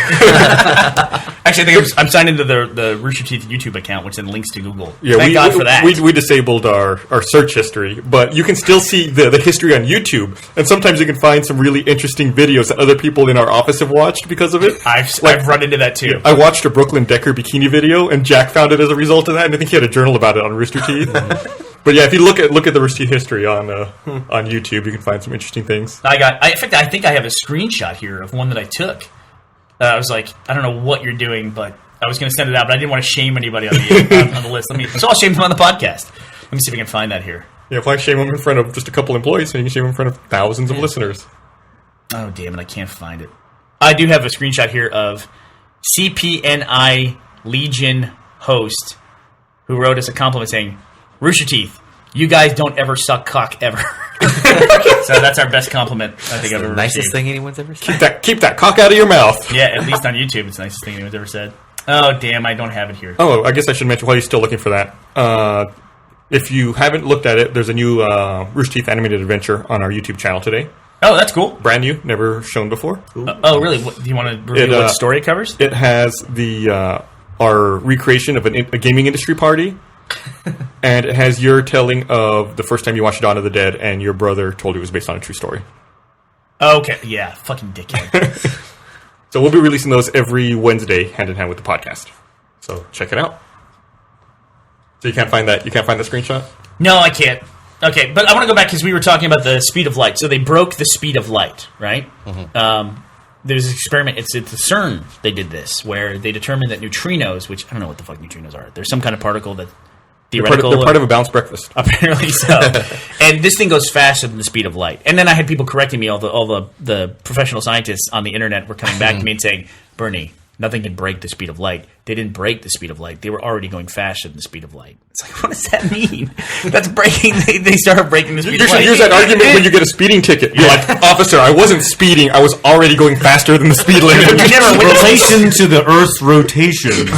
Actually, I think I'm signed into the Rooster Teeth YouTube account, which then links to Google. Yeah, Thank God for that. We disabled our search history, but you can still see the history on YouTube, and sometimes you can find some really interesting videos that other people in our office have watched because of it. I've run into that too. I watched a Brooklyn Decker bikini video, and Jack found it as a result of that, and I think he had a journal about it on Rooster Teeth. But yeah, if you look at the Rooster Teeth history on YouTube, you can find some interesting things. In fact, I think I have a screenshot here of one that I took. I was like, I don't know what you're doing, but I was going to send it out, but I didn't want to shame anybody on the list. So I'll shame them on the podcast. Let me see if I can find that here. Yeah, if I shame them in front of just a couple employees, then you can shame them in front of thousands of listeners. Oh, damn it, I can't find it. I do have a screenshot here of CPNI Legion host who wrote us a compliment saying, Rooster Teeth, you guys don't ever suck cock ever. So that's our best compliment I think I've ever Nicest received. thing anyone's ever said. Keep that cock out of your mouth. Yeah, at least on YouTube, it's the nicest thing anyone's ever said. Oh, damn, I don't have it here. Oh, I guess I should mention while you're still looking for that. If you haven't looked at it, there's a new Rooster Teeth animated adventure on our YouTube channel today. Oh, that's cool. Brand new, never shown before. Oh, really? What, do you want to reveal what story it covers? It has the our recreation of a gaming industry party, and it has your telling of the first time you watched Dawn of the Dead, and your brother told you it was based on a true story. Okay, yeah, fucking dickhead. So we'll be releasing those every Wednesday, hand in hand with the podcast. So check it out. So you can't find that. You can't find the screenshot. No, I can't. Okay, but I want to go back because we were talking about the speed of light. So they broke the speed of light, right? Mm-hmm. There's an experiment. It's at the CERN. They did this where they determined that neutrinos, which I don't know what the fuck neutrinos are. There's some kind of particle that theoretical. They're part of a balanced breakfast. Apparently so. And this thing goes faster than the speed of light. And then I had people correcting me. All the professional scientists on the internet were coming back to me and saying, "Bernie, nothing can break the speed of light." They didn't break the speed of light. They were already going faster than the speed of light. It's like, what does that mean? That's breaking. They started breaking the speed You of should light. use that argument when you get a speeding ticket. You're like, officer, I wasn't speeding. I was already going faster than the speed limit. You never witnessed- Relation to the Earth's rotation.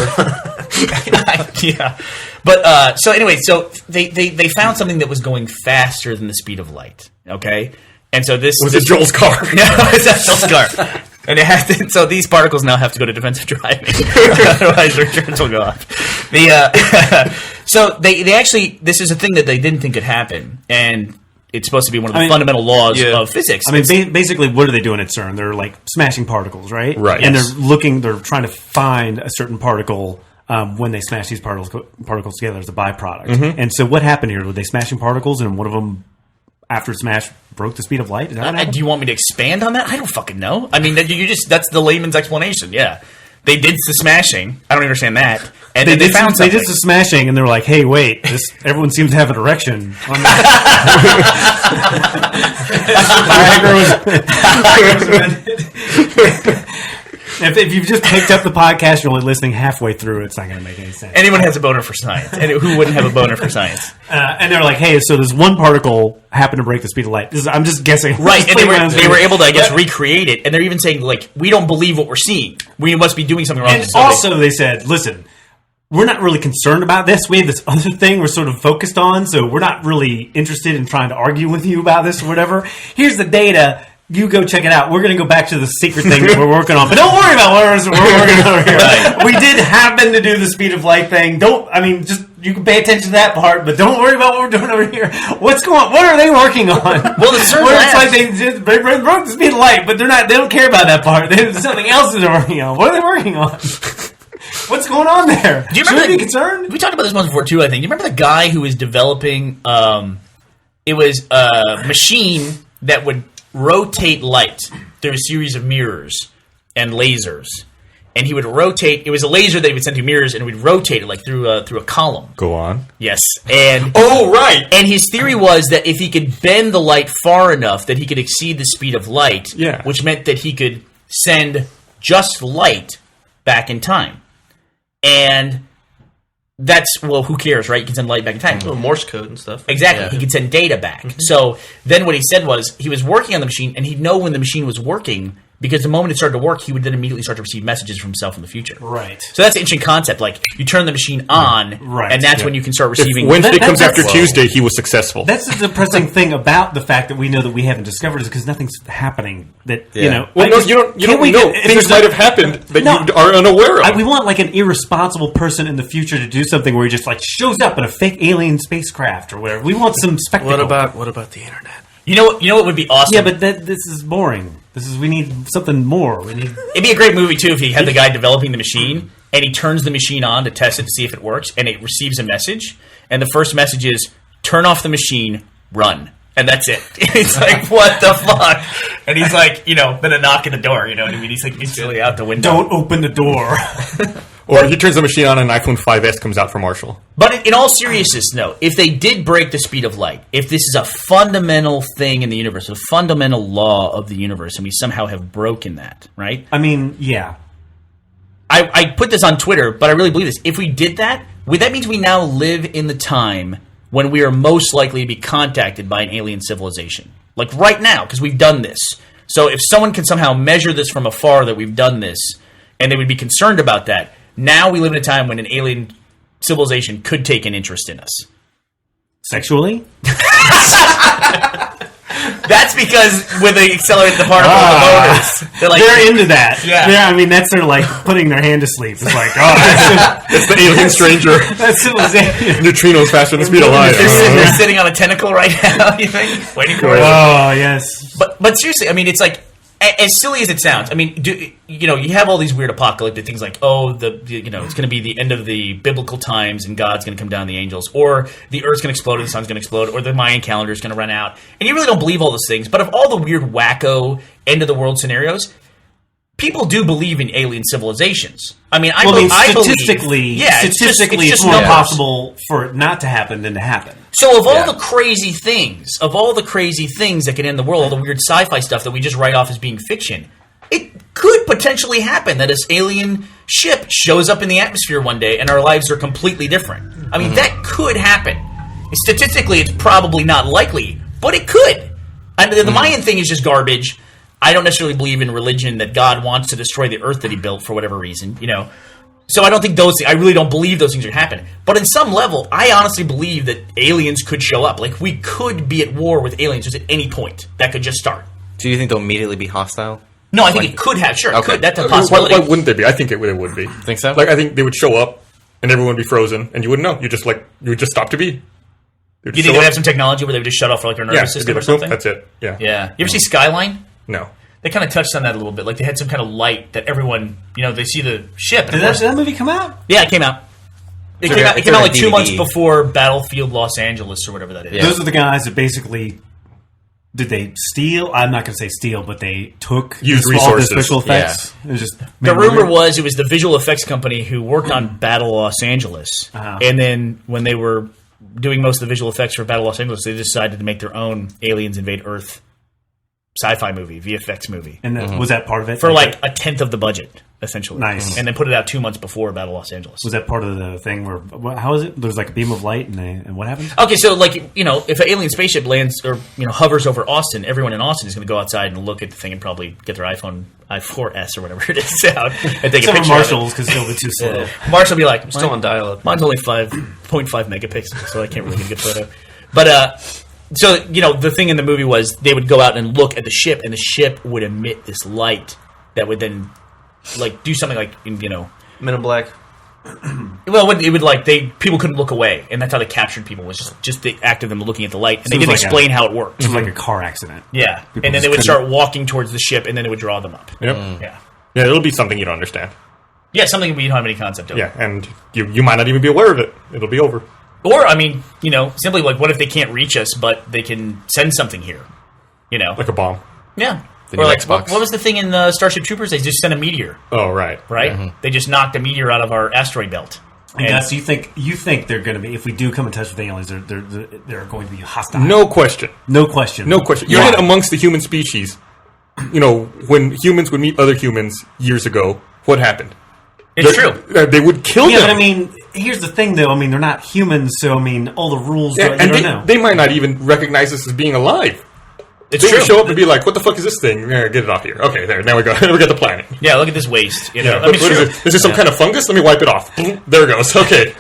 Yeah. But so anyway, so they found something that was going faster than the speed of light. Okay, and so this Was it Joel's car? No, it's not Joel's car. And it has to, so these particles now have to go to defensive driving, otherwise their returns will go up. So they actually, this is a thing that they didn't think could happen, and it's supposed to be one of the fundamental laws of physics. I mean, basically, what are they doing at CERN? They're like smashing particles, right? Right. And Yes. they're trying to find a certain particle when they smash these particles together as a byproduct. Mm-hmm. And so what happened here? Were they smashing particles and one of them, after smash, broke the speed of light? Is that what happened? Do you want me to expand on that? I don't fucking know. I mean, that's the layman's explanation. Yeah. They did the smashing. I don't understand that. And then they found something. They did the smashing, and they're like, "Hey, wait! Everyone seems to have an erection." If you've just picked up the podcast, you're only listening halfway through. It's not going to make any sense. Anyone has a boner for science, and who wouldn't have a boner for science? And they're like, "Hey, so this one particle happened to break the speed of light." I'm just guessing, Right? And they were able to, I guess, recreate it. And they're even saying, like, we don't believe what we're seeing. We must be doing something wrong. And also, they said, "Listen, we're not really concerned about this. We have this other thing we're sort of focused on, so we're not really interested in trying to argue with you about this or whatever. Here's the data. You go check it out. We're going to go back to the secret thing that we're working on. But don't worry about what we're working on here. Right. We did happen to do the speed of light thing. Just you can pay attention to that part, but don't worry about what we're doing over here. What's going on? What are they working on? Well, the CERN it's like they broke the speed of light, but they don't care about that part. There's something else that they're working on. What are they working on? What's going on there? Do you remember Should we be concerned? We talked about this once before too. I think. You remember the guy who was developing? It was a machine that would rotate light through a series of mirrors and lasers, and he would rotate. It was a laser that he would send through mirrors, and we'd rotate it like through a column. Go on. Yes, and Oh, right. and his theory was that if he could bend the light far enough, that he could exceed the speed of light. Yeah. Which meant that he could send just light back in time. And that's, well, who cares, right? You can send light back in time. Morse code and stuff. Exactly. Yeah. He could send data back. So then what he said was he was working on the machine, and he'd know when the machine was working, because the moment it started to work, he would then immediately start to receive messages from himself in the future. Right. So that's an interesting concept. Like, you turn the machine on, Right. and that's Yeah. when you can start If receiving... Wednesday comes after that's- Tuesday, he was successful. That's the depressing thing about the fact that we know that we haven't discovered is because nothing's happening. That you Yeah. know. Well, I no, just- you don't can't we know. get- if Things there's might a- have happened that No. you are unaware of. we want like an irresponsible person in the future to do something where he just like shows up in a fake alien spacecraft or whatever. We want some spectacle. What about the internet? You know what would be awesome? Yeah, but this is boring. We need something more. It'd be a great movie, too, if he had the guy developing the machine, and he turns the machine on to test it to see if it works, and it receives a message, and the first message is, turn off the machine, run. And that's it. It's like, what the fuck? And he's like, then a knock at the door, you know what I mean? He's like instantly out the window. Don't open the door. Or he turns the machine on and an iPhone 5S comes out for Marshall. But in all seriousness, no. If they did break the speed of light, if this is a fundamental thing in the universe, a fundamental law of the universe, and we somehow have broken that, right? I mean, yeah. I put this on Twitter, but I really believe this. If we did that means we now live in the time when we are most likely to be contacted by an alien civilization. Like right now, because we've done this. So if someone can somehow measure this from afar that we've done this, and they would be concerned about that, now we live in a time when an alien civilization could take an interest in us. Sexually? That's because when they accelerate the particle, the motors, they're like, they're into that. Yeah. I mean, that's their like putting their hand to sleep. It's like, oh, It's the alien stranger. that's civilization. Neutrinos faster than the speed of light. they're sitting on a tentacle right now, you think? Waiting for it. Oh yes. But seriously, I mean, it's like, as silly as it sounds, I mean, you have all these weird apocalyptic things like, it's going to be the end of the biblical times and God's going to come down the angels, or the Earth's going to explode or the sun's going to explode, or the Mayan calendar is going to run out. And you really don't believe all those things. But of all the weird, wacko, end-of-the-world scenarios, people do believe in alien civilizations. I mean, I believe... statistically, it's more numbers. possible for it not to happen than to happen. So of all the crazy things, that can end the world, all the weird sci-fi stuff that we just write off as being fiction, it could potentially happen that this alien ship shows up in the atmosphere one day and our lives are completely different. I mean, that could happen. Statistically, it's probably not likely, but it could. And the Mayan thing is just garbage. I don't necessarily believe in religion that God wants to destroy the Earth that he built for whatever reason, So I don't think I really don't believe those things are happen. But in some level, I honestly believe that aliens could show up. Like, we could be at war with aliens just at any point. That could just start. Do you think they'll immediately be hostile? No, I think it could have. Sure, it Okay. could. That's a possibility. Why wouldn't they be? I think it would be. Think so? Like, I think they would show up and everyone would be frozen and you wouldn't know. You would just stop to be. You think they would have some technology where they would just shut off for like their nervous it'd system be or like, something? That's it. Yeah. Yeah. You ever see Skyline? No. They kind of touched on that a little bit. Like, they had some kind of light that everyone, they see the ship. And Did that movie come out? Yeah, it came out. It came out like 2 months before Battlefield Los Angeles or whatever that is. Yeah. Those are the guys that basically did they steal? I'm not going to say steal, but they Used all the resources. special effects. It was just The rumor was it was the visual effects company who worked on Battle Los Angeles. Uh-huh. And then when they were doing most of the visual effects for Battle Los Angeles, they decided to make their own Aliens Invade Earth sci-fi movie, VFX movie. And was that part of it? For like a tenth of the budget, essentially. Nice. And then put it out 2 months before Battle Los Angeles. Was that part of the thing where? How is it? There's like a beam of light, and what happens? Okay, so like, if an alien spaceship lands or hovers over Austin, everyone in Austin is going to go outside and look at the thing and probably get their iPhone i4S or whatever it is out and take a Some picture Marshalls because it'll be too slow. of it. Marshall will be like, Still on dial-up. mine's only 5.5 megapixels, so I can't really get a good photo. But so the thing in the movie was they would go out and look at the ship, and the ship would emit this light that would then like do something like Men in Black. Well, it would like people couldn't look away, and that's how they captured people was just the act of them looking at the light, and So they it was didn't like explain how it worked. It was like a car accident. Yeah, People and then just they would couldn't- start walking towards the ship, and then it would draw them up. Yep. Yeah, Yeah, it'll be something you don't understand. yeah, something we don't have any concept of. Yeah, and you might not even be aware of it. It'll be over. Or I mean, simply like, what if they can't reach us, but they can send something here? Like a bomb. Yeah. The Or new like, Xbox. what was the thing in Starship Troopers? They just sent a meteor, Oh, right. right? They just knocked a meteor out of our asteroid belt. And Gus, you think they're going to be, if we do come in touch with aliens, they're going to be hostile? No question. No question. No question. You're amongst the human species. When humans would meet other humans years ago, what happened? It's true. They would kill Yeah, them. but I mean, here's the thing, though. I mean, they're not humans, so I mean, all the rules. Yeah, you and don't know. they might not even recognize us as being alive. It's They true. would show up and be like, "What the fuck is this thing? Get it off here." Okay, there. Now we go. we got the planet. Yeah, look at this waste. Yeah. I mean, what is sure. it? Is this some kind of fungus? Let me wipe it off. There it goes. Okay.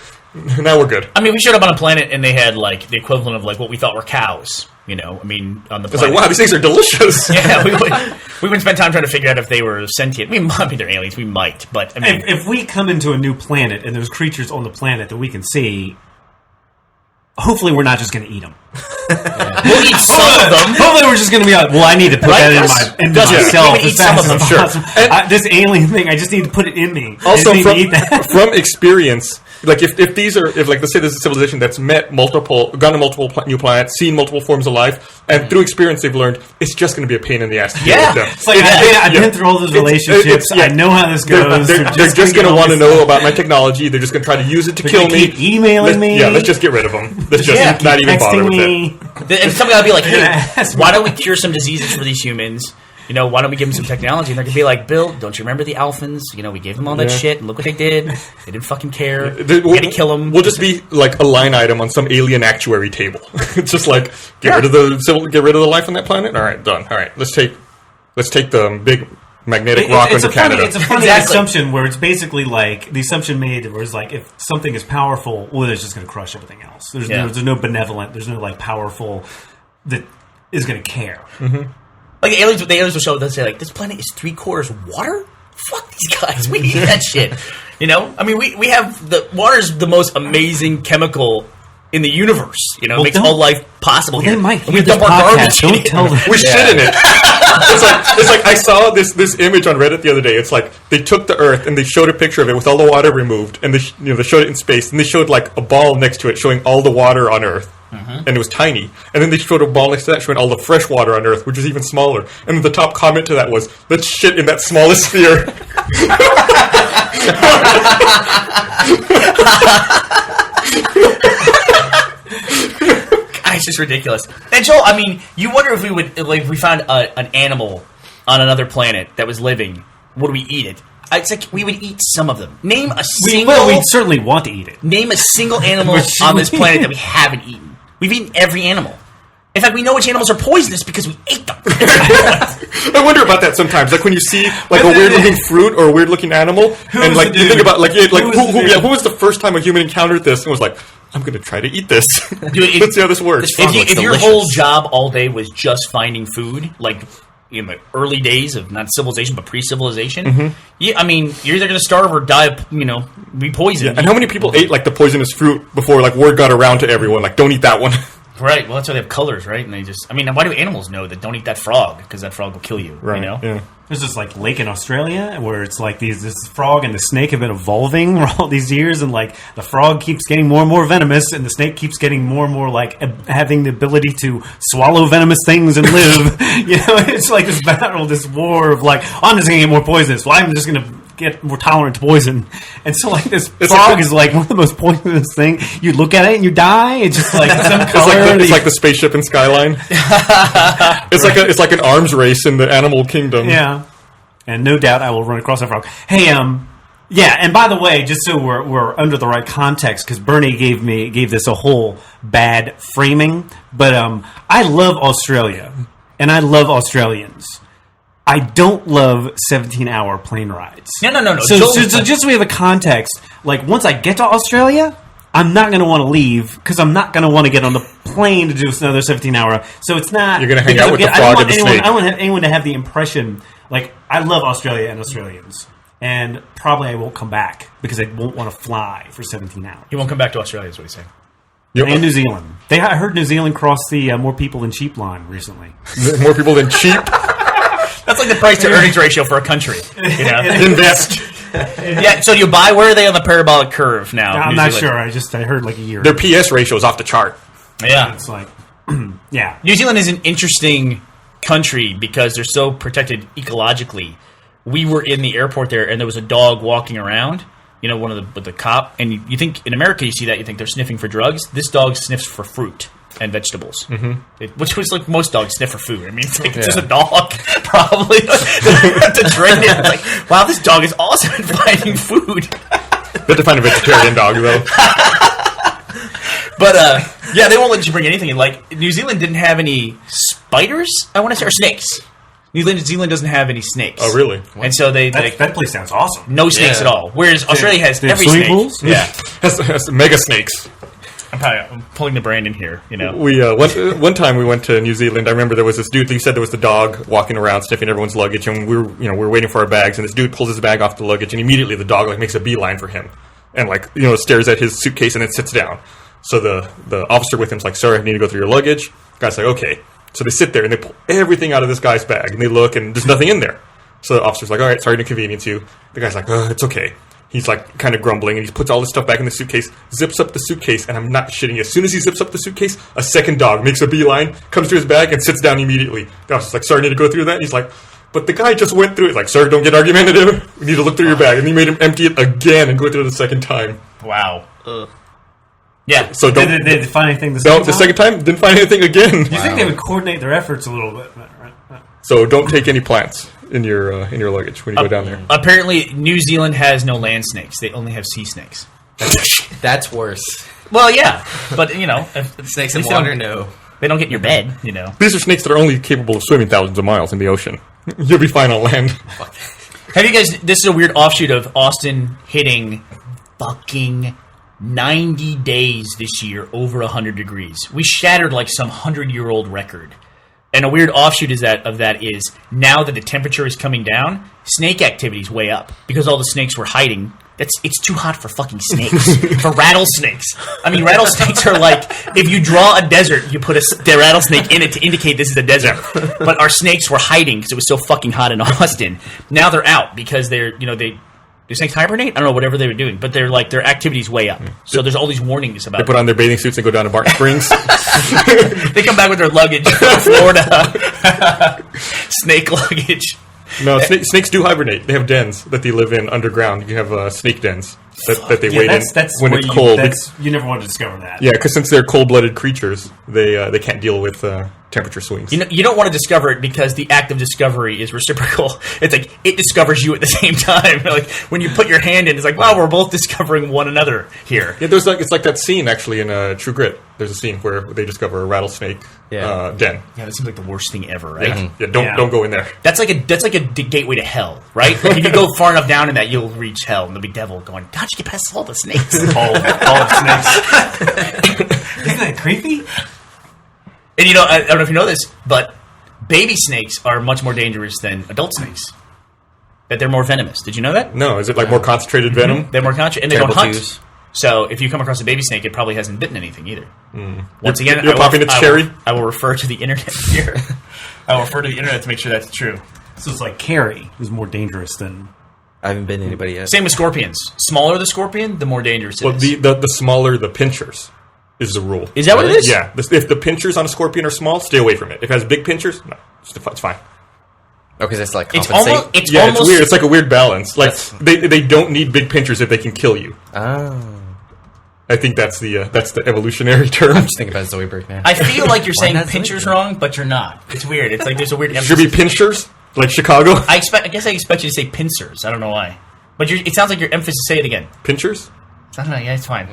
Now we're good. I mean, we showed up on a planet and they had like the equivalent of like what we thought were cows. I mean, on the It's planet. like, wow, these things are delicious. Yeah, we wouldn't spend time trying to figure out if they were sentient. We might be they're aliens. We might, but I mean, If we come into a new planet and there's creatures on the planet that we can see, hopefully we're not just going to eat them. we'll eat some of them. Hopefully we're just going to be like, well, I need to put Right, that in Gus, myself we would eat as some fast of as them, possible. sure. This alien thing, I just need to put it in me. Also, I just need to eat that. from experience, like if like let's say there's a civilization that's gone to multiple new planets, seen multiple forms of life, and through experience they've learned it's just going to be a pain in the ass to deal Yeah. with them. It's like, I've been through all those relationships. yeah. I know how this goes. They're just going to want to know about my technology. They're just going to try to use it to They're kill gonna me. keep emailing me. Yeah, let's just get rid of them. Let's just Yeah. not even bother texting with it. me. And somebody will be like, "Hey, Yes. why don't we cure some diseases for these humans? Why don't we give them some technology?" And they're gonna be like, "Bill, don't you remember the Alphans? We gave them all that Yeah. shit, and look what they did. They didn't fucking care. We'll, We had to kill them." We'll just be like a line item on some alien actuary table. It's just like get rid of the life on that planet. All right, done. All right, let's take the big magnetic rock It's under a funny, Canada. it's a funny Exactly. assumption where it's basically like the assumption made where it's like if something is powerful, well, it's just going to crush everything else. There's Yeah. no benevolent. There's no like powerful that is going to care. Like the aliens will show up and say like, this planet is 3/4 water? Fuck these guys. We need that shit. You know? I mean, we have water's the most amazing chemical in the universe. You know, it makes all life possible here. They might And hear this dump our podcast. garbage in Don't it. tell them. We shit in it. It's like I saw this image on Reddit the other day. It's like they took the Earth and they showed a picture of it with all the water removed, and they showed it in space, and they showed like a ball next to it showing all the water on Earth, and it was tiny. And then they showed a ball next to that showing all the fresh water on Earth, which was even smaller. And then the top comment to that was, "Let's shit in that smallest sphere." It's just ridiculous. And Joel, I mean, you wonder if we would, like, if we found an animal on another planet that was living, would we eat it? It's like we would eat some of them. Name a single. We certainly want to eat it. Name a single animal on this planet that we haven't eaten. We've eaten every animal. In fact, we know which animals are poisonous because we ate them. I wonder about that sometimes. Like when you see like a weird looking fruit or a weird looking animal, and like you think about like who was the first time a human encountered this and was like, I'm going to try to eat this. Dude, let's see how this works. If your whole job all day was just finding food, like in the early days of not civilization but pre-civilization, I mean, you're either going to starve or die, be poisoned. And how many people ate like the poisonous fruit before like word got around to everyone? Like, don't eat that one. Right. Well, that's why they have colors, right? And they just, I mean, why do animals know that don't eat that frog? Because that frog will kill you. Right. You know? Yeah. There's this like lake in Australia where it's like this frog and the snake have been evolving for all these years, and like the frog keeps getting more and more venomous, and the snake keeps getting more and more like having the ability to swallow venomous things and live. It's like this battle, this war of like, I'm just gonna get more poisonous. Well, I'm just gonna get more tolerant to poison. And so like this frog is like one of the most poisonous thing. You look at it and you die. It's just like some color. It's like the spaceship in Skyline. it's like an arms race in the animal kingdom. Yeah. And no doubt I will run across that frog. Hey, yeah, and by the way, just so we're under the right context, because Bernie gave this a whole bad framing, but I love Australia, and I love Australians. I don't love 17-hour plane rides. No. So just so we have a context, like once I get to Australia, I'm not going to want to leave because I'm not going to want to get on the plane to do another 17-hour. So it's not. You're going to hang out with the frog and the snake. I don't want anyone to have the impression like I love Australia and Australians, and probably I won't come back because I won't want to fly for 17 hours. He won't come back to Australia, is what he's saying. And New Zealand. I heard New Zealand crossed the more people than cheap line recently. More people than cheap. That's like the price to earnings ratio for a country. Invest. Yeah. So you buy? Where are they on the parabolic curve now? I'm New not Zealand? sure. I heard like a year. Their PS ratio is off the chart. Yeah. It's like, yeah. New Zealand is an interesting country because they're so protected ecologically. We were in the airport there, and there was a dog walking around. One of with the cop, and you think in America you see that you think they're sniffing for drugs. This dog sniffs for fruit and vegetables, which was like most dogs sniff for food. I mean, it's like it's just a dog, probably to train it. It's like, wow, this dog is awesome at finding food. You have to find a vegetarian dog though. But yeah, they won't let you bring anything in. Like New Zealand didn't have any spiders, I want to say, or snakes. New Zealand doesn't have any snakes. Oh, really? And so That place sounds awesome. no snakes at all. Whereas Australia has They have every swimming snake. pools? Yeah, Has mega snakes. I'm pulling the brand in here. We one time we went to New Zealand. I remember there was this dude. He said there was the dog walking around sniffing everyone's luggage, and we were waiting for our bags. And this dude pulls his bag off the luggage, and immediately the dog like makes a beeline for him, and stares at his suitcase and then sits down. So the officer with him's like, "Sir, I need to go through your luggage." The guy's like, "Okay." So they sit there and they pull everything out of this guy's bag, and they look, and there's nothing in there. So the officer's like, "All right, sorry to inconvenience you." The guy's like, "It's okay." He's like kind of grumbling, and he puts all his stuff back in the suitcase, zips up the suitcase, and I'm not shitting you. As soon as he zips up the suitcase, a second dog makes a beeline, comes to his bag, and sits down immediately. The officer's like, "Sorry, I need to go through that." And he's like, "But the guy just went through it." He's like, "Sir, don't get argumentative. We need to look through your bag." And he made him empty it again and go through it the second time. Wow. Yeah. So don't. Did they find anything the No, second the time? second time didn't find anything again. You think they would coordinate their efforts a little bit? Right? So don't take any plants in your luggage when you go down there. Apparently, New Zealand has no land snakes. They only have sea snakes. That's worse. Well, yeah, but if Snakes in at least water, no. they don't get in your bed. These are snakes that are only capable of swimming thousands of miles in the ocean. You'll be fine on land. Have you guys? This is a weird offshoot of Austin hitting fucking 90 days this year over 100 degrees. We shattered like some 100-year-old record And a weird offshoot of that is now that the temperature is coming down, snake activity is way up because all the snakes were hiding. It's too hot for fucking snakes. For rattlesnakes. I mean, rattlesnakes are like, if you draw a desert, you put a rattlesnake in it to indicate this is a desert. But our snakes were hiding because it was so fucking hot in Austin. Now they're out because do snakes hibernate? I don't know, whatever they were doing. But they're like, their activity's way up. So there's all these warnings about They put on their bathing suits and go down to Barton Springs. They come back with their luggage from Florida. Snake luggage. No, snakes do hibernate. They have dens that they live in underground. You have snake dens that they wait in when it's cold. You never want to discover that. Yeah, because since they're cold-blooded creatures, they can't deal with temperature swings. You don't want to discover it because the act of discovery is reciprocal. It's like it discovers you at the same time. Like when you put your hand in, it's like, wow, we're both discovering one another here. Yeah, it's like that scene actually in True Grit. There's a scene where they discover a rattlesnake den. Yeah, that seems like the worst thing ever, right? Yeah, don't go in there. That's like a gateway to hell, right? Like if you go far enough down in that, you'll reach hell, and there'll be devil going, how'd you get past all the snakes? all of snakes. Isn't that creepy? And I don't know if you know this, but baby snakes are much more dangerous than adult snakes. That they're more venomous. Did you know that? No, is it like more concentrated venom? They're more concentrated, and they Terrible don't hunt. twos. So if you come across a baby snake, it probably hasn't bitten anything either. Once again, You're popping its cherry? I will refer to the internet here. I will refer to the internet to make sure that's true. So it's like Carrie is more dangerous than... I haven't been anybody yet. Same with scorpions. Smaller the scorpion, the more dangerous it Well, is. the smaller the pinchers is the rule. Is that what it is? Yeah. If the pinchers on a scorpion are small, stay away from it. If it has big pinchers, no, it's fine. Oh, because it's like It's compensate. almost. It's Yeah, almost it's weird. It's like a weird balance. Like they don't need big pinchers if they can kill you. Oh. I think that's the evolutionary term. I'm just thinking about Zoidberg, man. I feel like you're saying not pinchers Zoidberg? wrong, but you're not. It's weird. It's like there's a weird Should emphasis. be pinchers like Chicago. I guess I expect you to say pincers. I don't know why. But it sounds like your emphasis. Say it again. Pinchers? I don't know. Yeah, it's fine.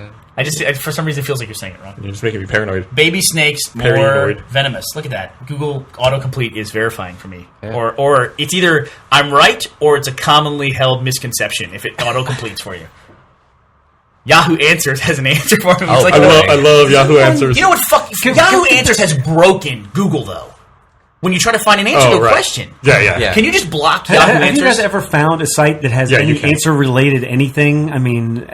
For some reason, it feels like you're saying it wrong. You're just making me paranoid. Baby snakes more Paranoid. venomous. Look at that. Google autocomplete is verifying for me. Yeah. Or it's either I'm right or it's a commonly held misconception if it autocompletes for you. Yahoo Answers has an answer for me. It's like, I love Yahoo Answers. you know what? Yahoo Answers has broken Google though. When you try to find an answer to a right. question, Yeah. can you just block Yahoo Have you guys Answers? ever found a site that has Yeah, you any can. answer related anything? I mean,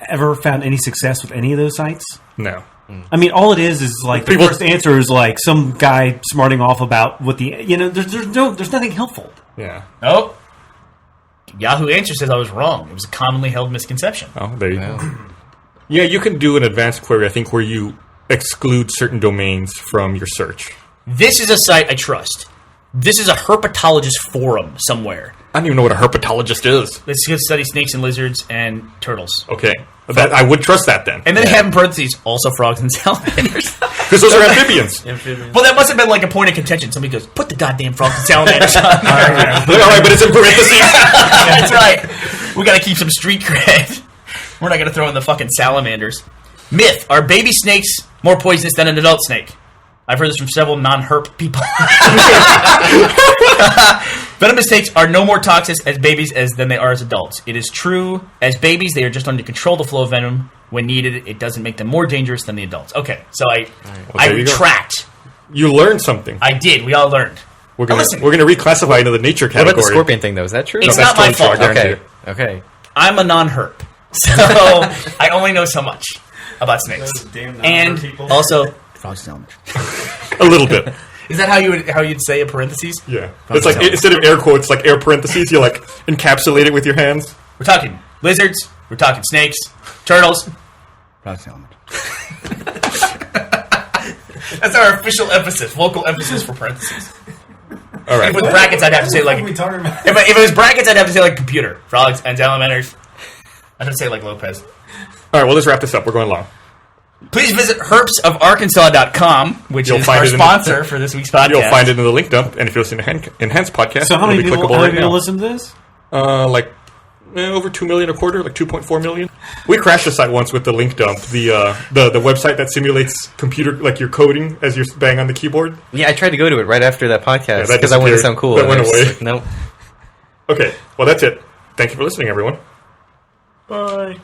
ever found any success with any of those sites? No. I mean, all it is like the People- first answer is like some guy smarting off about what there's nothing helpful. Yeah. Oh, Yahoo Answers says I was wrong. It was a commonly held misconception. Oh, there you go. Yeah, you can do an advanced query, I think, where you exclude certain domains from your search. This is a site I trust. This is a herpetologist forum somewhere. I don't even know what a herpetologist is. Let's study snakes and lizards and turtles. Okay. I would trust that then. And then they have in parentheses also frogs and salamanders. Because those are amphibians. Well, that must have been like a point of contention. Somebody goes, put the goddamn frogs and salamanders on there. All right, but it's in parentheses. That's right. We got to keep some street cred. We're not going to throw in the fucking salamanders. Myth: are baby snakes more poisonous than an adult snake? I've heard this from several non-herp people. Venomous snakes are no more toxic as babies than they are as adults. It is true. As babies, they are just under control the flow of venom. When needed, it doesn't make them more dangerous than the adults. Okay, so I there you go. retract. You learned something. I did. We all learned. We're Now gonna listen. reclassify into the nature What category. about the scorpion thing, though? Is that true? It's that's not my totally true, fault. I guarantee Okay. you. Okay. I'm a non-herp, so I only know so much about snakes. Those damn non-herp And people. also, frogs and salamanders. A little bit. Is that how you'd say a parentheses? Yeah. It's like instead of air quotes, like air parentheses, you like encapsulate it with your hands. We're talking lizards. We're talking snakes, turtles. Frogs and salamanders. That's our official emphasis, vocal emphasis for parentheses. All right. With brackets, I'd have to say like. What are we talking about? If it was brackets, I'd have to say like computer, frogs and salamanders. I'd have to say like Lopez. All right. Well, let's wrap this up. We're going long. Please visit herpsofarkansas.com, which You'll is find our it in sponsor for this week's podcast. You'll find it in the link dump, and if you listen to Enhanced podcast, So how many it'll be people, clickable how right many people now. listen to this? Like over 2 million a quarter, like 2.4 million. We crashed the site once with the link dump, the website that simulates computer like your coding as you're bang on the keyboard. Yeah, I tried to go to it right after that podcast that because I wanted to disappeared. sound cool. That and went I was away. like, nope. Okay, well that's it. Thank you for listening, everyone. Bye.